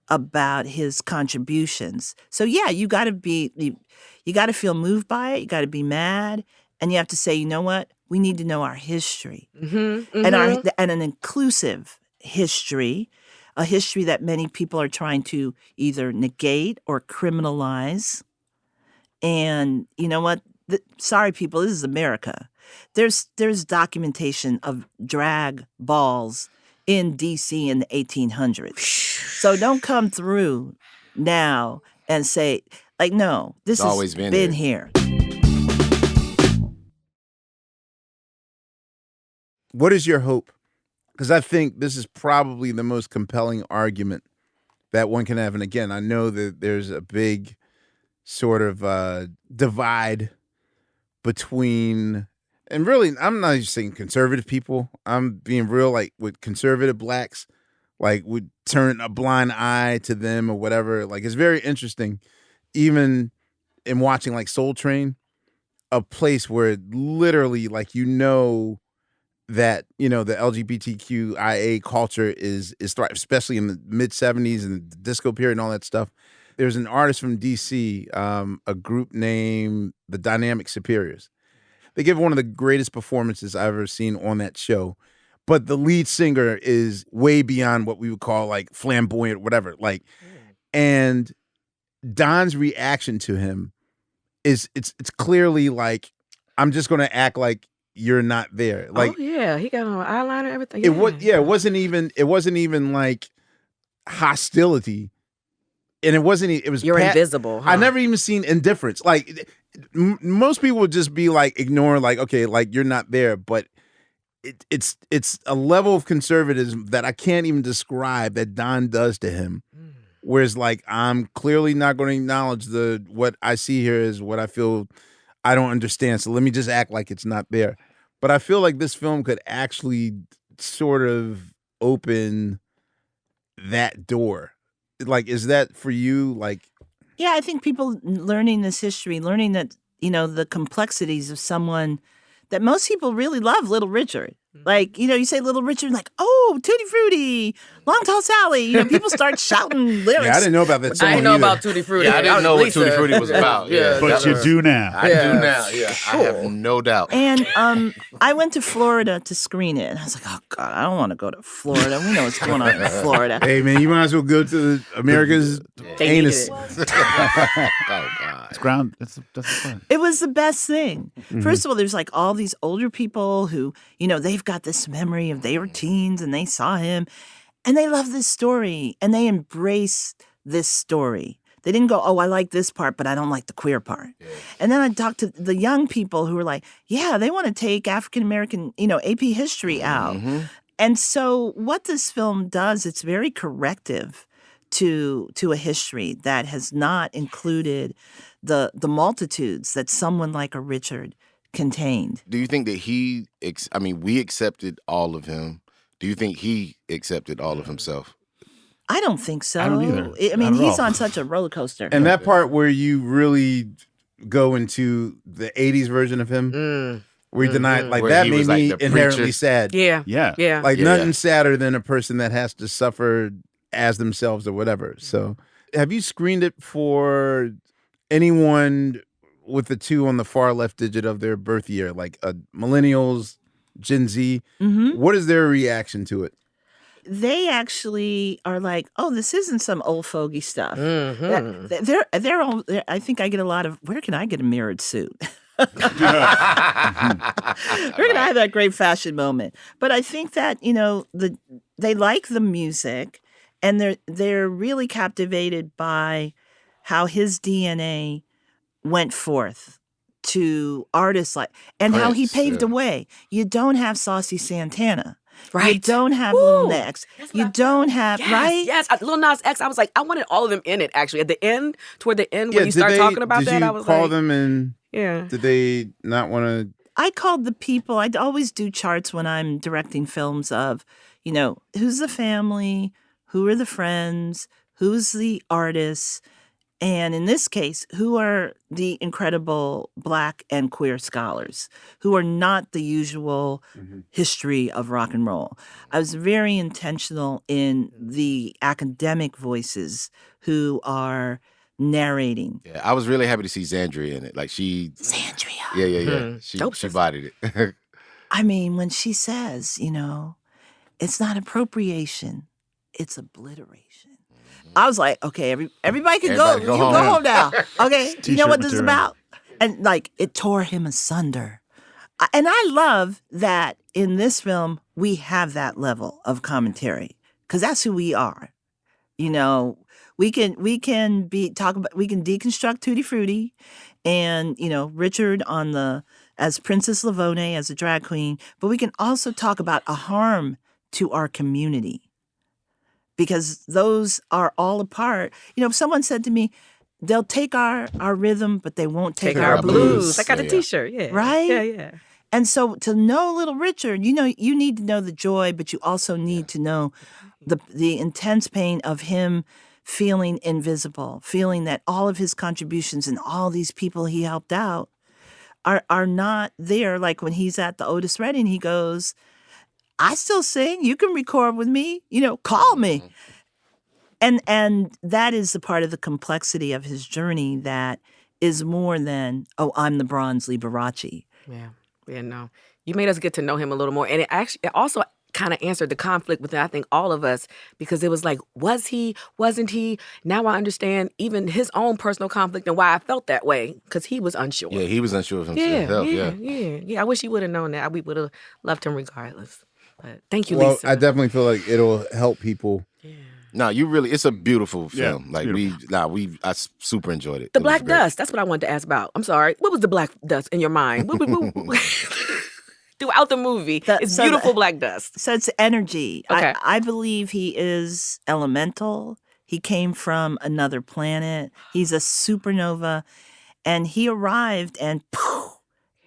about his contributions. So yeah, you got to feel moved by it. You got to be mad. And you have to say, you know what? We need to know our history and an inclusive history, a history that many people are trying to either negate or criminalize. And you know what? Sorry, people, this is America. There's documentation of drag balls in D.C. in the 1800s. So don't come through now and say, no, this has always been here. What is your hope? Because I think this is probably the most compelling argument that one can have. And again, I know that there's a big sort of divide between, and really, I'm not just saying conservative people. I'm being real, like with conservative blacks, like would turn a blind eye to them or whatever. Like it's very interesting, even in watching like Soul Train, a place where literally like that the LGBTQIA culture is thriving, especially in the mid 70s and the disco period and all that stuff. There's an artist from DC, a group named the Dynamic Superiors. They give one of the greatest performances I've ever seen on that show. But the lead singer is way beyond what we would call like flamboyant or whatever. And Don's reaction to him is it's clearly like, I'm just going to act like you're not there. Like, oh yeah, he got on eyeliner, everything. It wasn't even like hostility, and it wasn't. It was you're invisible. Huh? I never even seen indifference. Like most people would just be like ignoring, like okay, like you're not there. But it's a level of conservatism that I can't even describe that Don does to him. Whereas like I'm clearly not going to acknowledge what I see here is what I feel I don't understand. So let me just act like it's not there. But I feel like this film could actually sort of open that door. Like, is that for you? Like, yeah, I think people learning this history, learning that, the complexities of someone that most people really love, Little Richard. Like, you say Little Richard, like, oh, Tutti Frutti, Long Tall Sally. People start shouting lyrics. Yeah, I didn't know about that song I didn't know about Tutti Frutti. Yeah, I didn't know what Tutti Frutti was about. Yeah, but you do now. I do now. Yeah, sure. I have no doubt. And I went to Florida to screen it. And I was like, oh, God, I don't want to go to Florida. We know what's going on in Florida. Hey, man, you might as well go to America's anus. Oh, God. That's the fun. It was the best thing. Mm-hmm. First of all, there's like all these older people who, they've got this memory of they were teens and they saw him and they love this story and they embrace this story. They didn't go, oh, I like this part, but I don't like the queer part. Yeah. And then I talked to the young people who were like, yeah, they want to take African-American, AP history out. Mm-hmm. And so what this film does, it's very corrective to a history that has not included the multitudes that someone like a Richard contained. Do you think that we accepted all of him. Do you think he accepted all of himself? I don't think so. I don't either. I mean, Not at he's all. on such a roller coaster. And that part where you really go into the 80s version of him, where you deny like Where that he made was like me the inherently preacher. sad. Yeah. Yeah. Yeah. Like Yeah. nothing sadder than a person that has to suffer as themselves or whatever. So have you screened it for anyone with the 2 on the far left digit of their birth year, like millennials, Gen Z? Mhm. What is their reaction to it? They actually are like, oh, this isn't some old fogey stuff. Mhm. They're all. I think I get a lot of. Where can I get a mirrored suit? Where can I have that great fashion moment? But I think that they like the music, and they're really captivated by how his DNA went forth to artists and how he Prince, paved yeah. the way. You don't have Saucy Santana. Right. You don't have Woo! Lil Nas. That's what You I don't have, Yes, right? Yes, Lil Nas X. I was like, I wanted all of them in it. Actually, at the end, toward the end, when you start talking about that, did I you was call like, them and yeah. did they not want to? I called the people. I always do charts when I'm directing films of, who's the family, who are the friends, who's the artists, and in this case, who are the incredible Black and queer scholars who are not the usual history of rock and roll. I was very intentional in the academic voices who are narrating. Yeah, I was really happy to see Xandria in it. Like Sandria. yeah. Dope She sister. bodied it. I mean, when she says, it's not appropriation, it's obliteration. I was like, okay, everybody can Everybody go. go You home. go home now. Okay, you know T-shirt what this is material. about? And it tore him asunder. And I love that in this film we have that level of commentary because that's who we are. We can deconstruct Tutti Frutti, and Richard as Princess Lavone as a drag queen, but we can also talk about a harm to our community. Because those are all a part. If someone said to me, they'll take our rhythm, but they won't take Take our our blues. blues. I got a Yeah. T-shirt. Yeah. Right? Yeah. And so to know Little Richard, you need to know the joy, but you also need to know the intense pain of him feeling invisible, feeling that all of his contributions and all these people he helped out are not there. Like when he's at the Otis Redding, he goes, I still sing. You can record with me. Call me. And that is the part of the complexity of his journey that is more than, oh, I'm the Bronze Liberace. Yeah. No. You made us get to know him a little more. And it also kind of answered the conflict within, I think, all of us, because it was like, was he, wasn't he? Now I understand even his own personal conflict and why I felt that way, because he was unsure. Yeah, he was unsure of himself. Yeah. I wish he would have known that. We would have loved him regardless. But thank you, Well, Lisa. I definitely feel like it'll help people. No, it's a beautiful film. it's Like beautiful. I super enjoyed it. The It was Black great. Dust. That's what I wanted to ask about. I'm sorry. What was the Black Dust in your mind? Throughout the movie, it's so beautiful black dust. So it's energy. Okay. I believe he is elemental. He came from another planet. He's a supernova. And he arrived and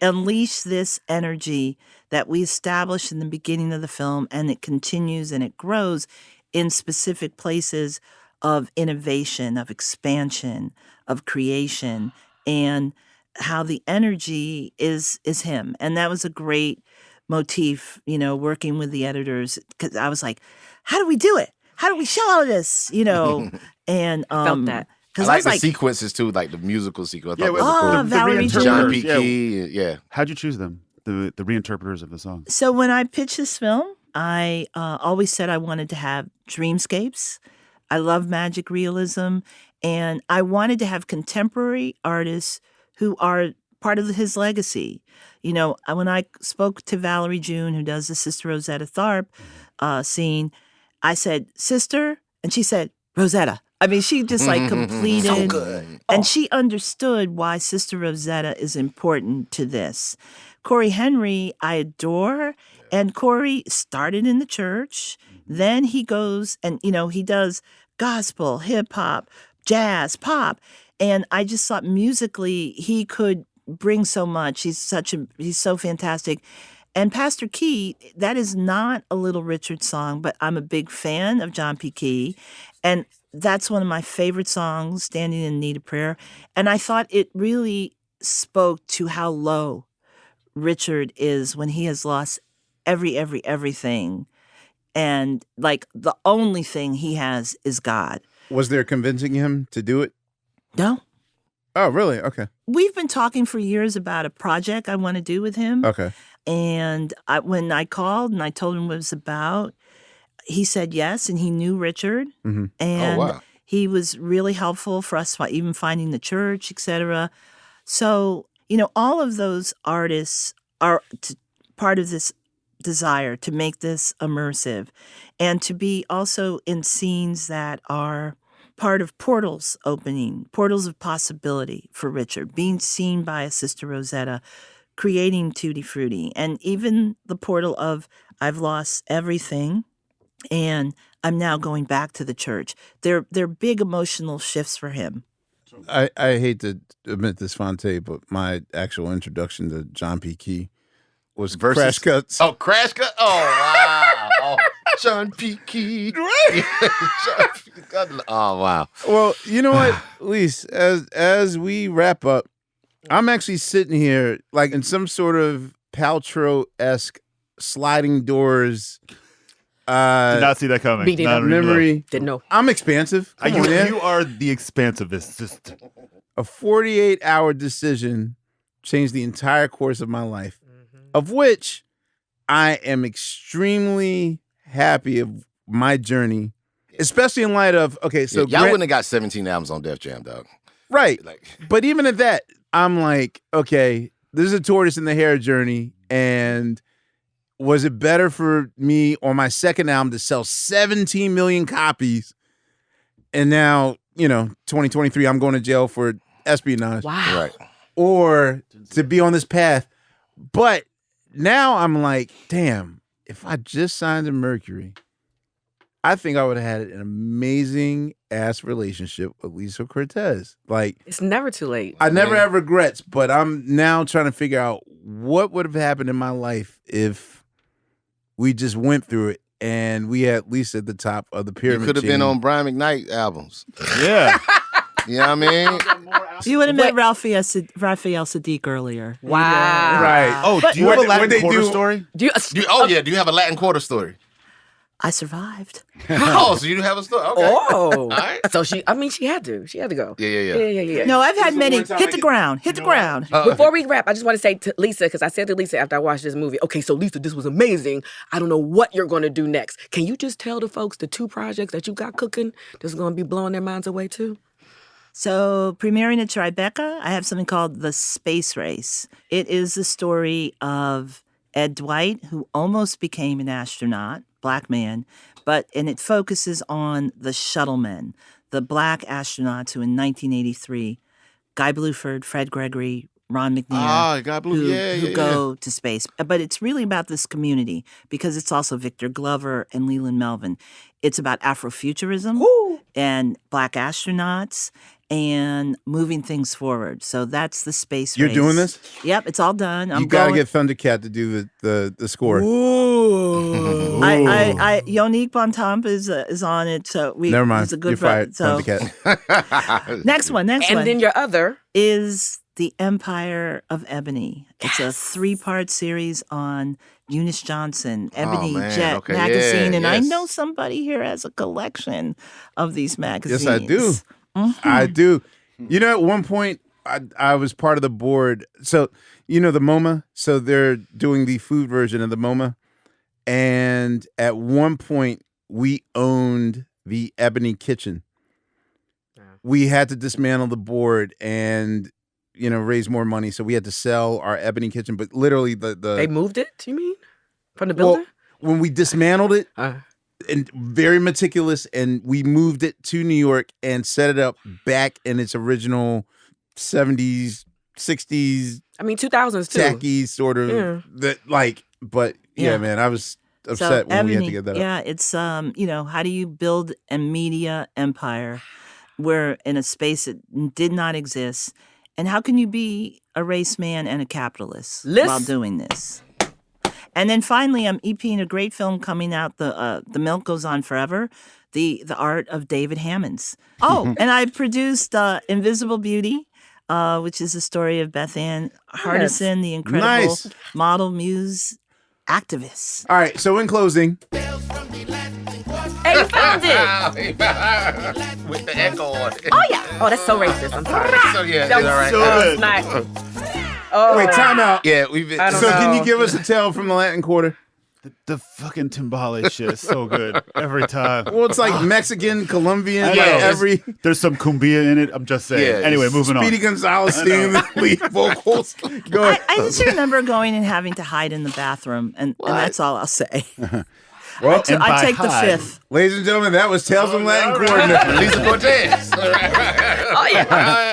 unleashed this energy that we established in the beginning of the film, and it continues and it grows in specific places of innovation, of expansion, of creation, and how the energy is him. And that was a great motif, working with the editors, because I was like, how do we do it? How do we show all of this? And Felt that. I because like I was the like, sequences too, like the musical sequence. I Yeah, thought those oh, were cool. Valerie John Jones. P. Yeah. Key, yeah. How'd you choose them? The reinterpreters of the song. So when I pitched this film, I always said I wanted to have dreamscapes. I love magic realism. And I wanted to have contemporary artists who are part of his legacy. You know, when I spoke to Valerie June, who does the Sister Rosetta Tharpe scene, I said, Sister, and she said, Rosetta. I mean, she just like completed. So good. And she understood why Sister Rosetta is important to this. Corey Henry, I adore. And Corey started in the church. Then he goes and, you know, he does gospel, hip hop, jazz, pop. And I just thought musically he could bring so much. He's so fantastic. And Pastor Key, that is not a Little Richard song, but I'm a big fan of John P. Key. And that's one of my favorite songs, Standing in Need of Prayer. And I thought it really spoke to how low Richard is when he has lost everything. And like the only thing he has is God. Was there convincing him to do it? No. Oh, really? Okay. We've been talking for years about a project I want to do with him. Okay. And when I called and I told him what it was about, he said yes, and he knew Richard. Mhm. And wow. he was really helpful for us, even finding the church, etc. So, you know, all of those artists are part of this desire to make this immersive and to be also in scenes that are part of portals opening, portals of possibility for Richard, being seen by a Sister Rosetta, creating Tutti Frutti, and even the portal of I've lost everything and I'm now going back to the church. They're big emotional shifts for him. I hate to admit this, Fonte, but my actual introduction to John P. Key was Versus- Crash Cuts. Oh, Crash Cut. Oh, wow. Oh, Sean P. Key. Right. Sean P. Oh, wow. Well, you know what, Lise, as we wrap up, I'm actually sitting here like in some sort of Paltrow-esque sliding doors Did not see that coming. Me neither. Not even memory. Didn't know. I'm expansive. close. Come on, man. You are the expansiveness. Just A 48-hour decision changed the entire course of my life, of which I am extremely happy of my journey, especially in light of, okay, so y'all wouldn't have got 17 albums on Def Jam, dog. right. Like, But even at that, I'm like, okay, this is a tortoise in the hare journey. And was it better for me on my second album to sell 17 million copies? And now, 2023, I'm going to jail for espionage. Wow. right. Or to be on this path. But now I'm like, damn, if I just signed to Mercury, I think I would have had an amazing ass relationship with Lisa Cortez. Like, It's never too late. I never Man. have regrets, but I'm now trying to figure out what would have happened in my life if we just went through it and we had Lisa at the top of the You pyramid. could have been chain. on Brian McKnight albums. yeah. You know what I mean? You would have met Raphael Sadiq earlier. Wow. Right. Oh, But do you have a what Latin they quarter do- story? Do you, Do you have a Latin Quarter story? I survived. Oh, so you do have a story? Okay. Oh. right. So she had to. She had to go. Yeah. Yeah. No, I've had many. one time Hit the ground. Hit the ground. Before we wrap, I just want to say to Lisa, because I said to Lisa after I watched this movie, okay, so Lisa, this was amazing. I don't know what you're going to do next. Can you just tell the folks the 2 projects that you got cooking that's going to be blowing their minds away too? So, premiering at Tribeca, I have something called The Space Race. It is the story of Ed Dwight, who almost became an astronaut, black man, and it focuses on the shuttlemen, the black astronauts who in 1983, Guy Bluford, Fred Gregory, Ron McNair, God bless. who go to space. But it's really about this community because it's also Victor Glover and Leland Melvin. It's about Afrofuturism and black astronauts and moving things forward. So that's the space You're race. doing this? Yep, it's all done. You got to get Thundercat to do the score. Ooh. Yonique Bontemps is on it. So Never mind. He's a good You're fired, So Thundercat. next one. And then your other. is The Empire of Ebony. It's a 3-part series on Eunice Johnson, Ebony man. Jet Okay, magazine. yeah, And I yes. know somebody here has a collection of these magazines. Yes, I do. I do. You know, at one point, I was part of the board. So, the MoMA. So they're doing the food version of the MoMA. And at one point, we owned the Ebony Kitchen. we had to dismantle the board and raise more money. So we had to sell our Ebony Kitchen. But literally, They moved it. You mean from the well, building? when we dismantled it, and very meticulous, and we moved it to New York and set it up back in its original 70s, 60s, I mean, 2000s too. tacky sort of But Yeah. man, I was upset when we had to get that up. Yeah, it's how do you build a media empire where in a space that did not exist, and how can you be a race man and a capitalist while doing this? And then finally, I'm EPing a great film coming out. The Milk Goes On Forever, the art of David Hammonds. Oh, and I produced Invisible Beauty, which is the story of Beth Ann Hardison, the incredible Nice. model muse activist. All right, so in closing, Hey, you found it. With the echo on it. Oh yeah. Oh, that's so racist. I'm sorry. So yeah, That it's all right. was not. Oh, wait, time out. Yeah, we've been. I don't So can know. you give us a tale from the Latin Quarter? The fucking timbale shit is so good every time. Well, it's like Mexican, Colombian, I like know. every There's some cumbia in it. I'm just saying. Yeah, Anyway, moving Speedy on. Gonzalez singing the lead vocals. Go ahead. I just remember going and having to hide in the bathroom, and that's all I'll say. Well, And I by take the hide, fifth. ladies and gentlemen, that was Tales from Latin Quarter. Lisa Cortez. Oh yeah.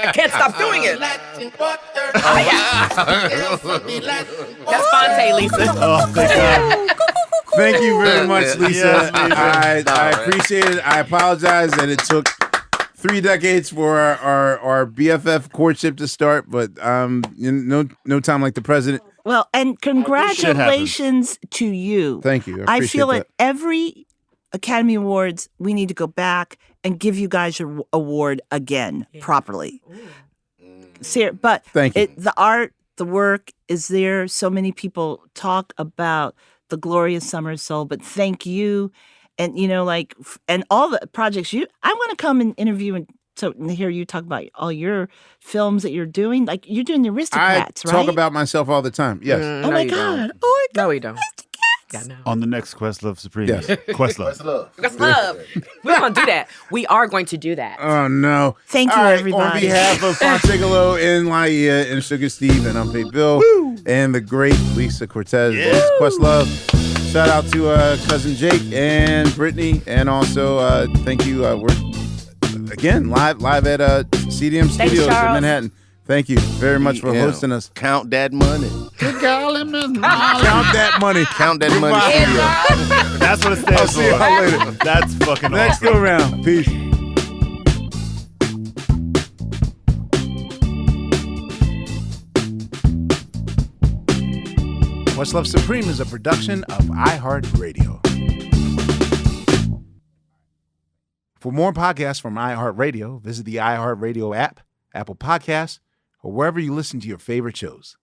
I can't stop doing it. That's Fonte, Lisa. Oh, thank God. Thank you very much, Lisa. Yes, Lisa. I appreciate it. I apologize that it took 3 decades for our BFF courtship to start, but no time like the president. Well, and Shit happens. congratulations to you. Thank you. I appreciate feel that. at every Academy Awards, we need to go back and give you guys your award again properly. But Thank you. the art, the work is there. So many people talk about the glorious Summer of Soul, but thank you. And, and all the projects I want to come and interview and hear you talk about all your films that you're doing. Like you're doing the I Aristocrats, right? talk about myself all the time. Yes. Oh my God. Oh my God. No, we don't. Yeah, no. On the next Questlove Supreme. Yes. Questlove. That's love. We're gonna do that. We are going to do that. Oh no! Thank you, All right, everybody. On behalf of Fontigolo and Laia and Sugar Steve and Unpaid Bill and the great Lisa Cortez, this is Questlove. Shout out to cousin Jake and Brittany, and also thank you. We're again live at CDM Studios in Charles. Manhattan. Thank you very much for hosting us. Count that money. Count that money. Count that money. Goodbye. Studio. That's what it I'll stands see y'all for. later. That's fucking Next awesome. go round. Peace. Questlove Supreme is a production of iHeartRadio. For more podcasts from iHeartRadio, visit the iHeartRadio app, Apple Podcasts, or wherever you listen to your favorite shows.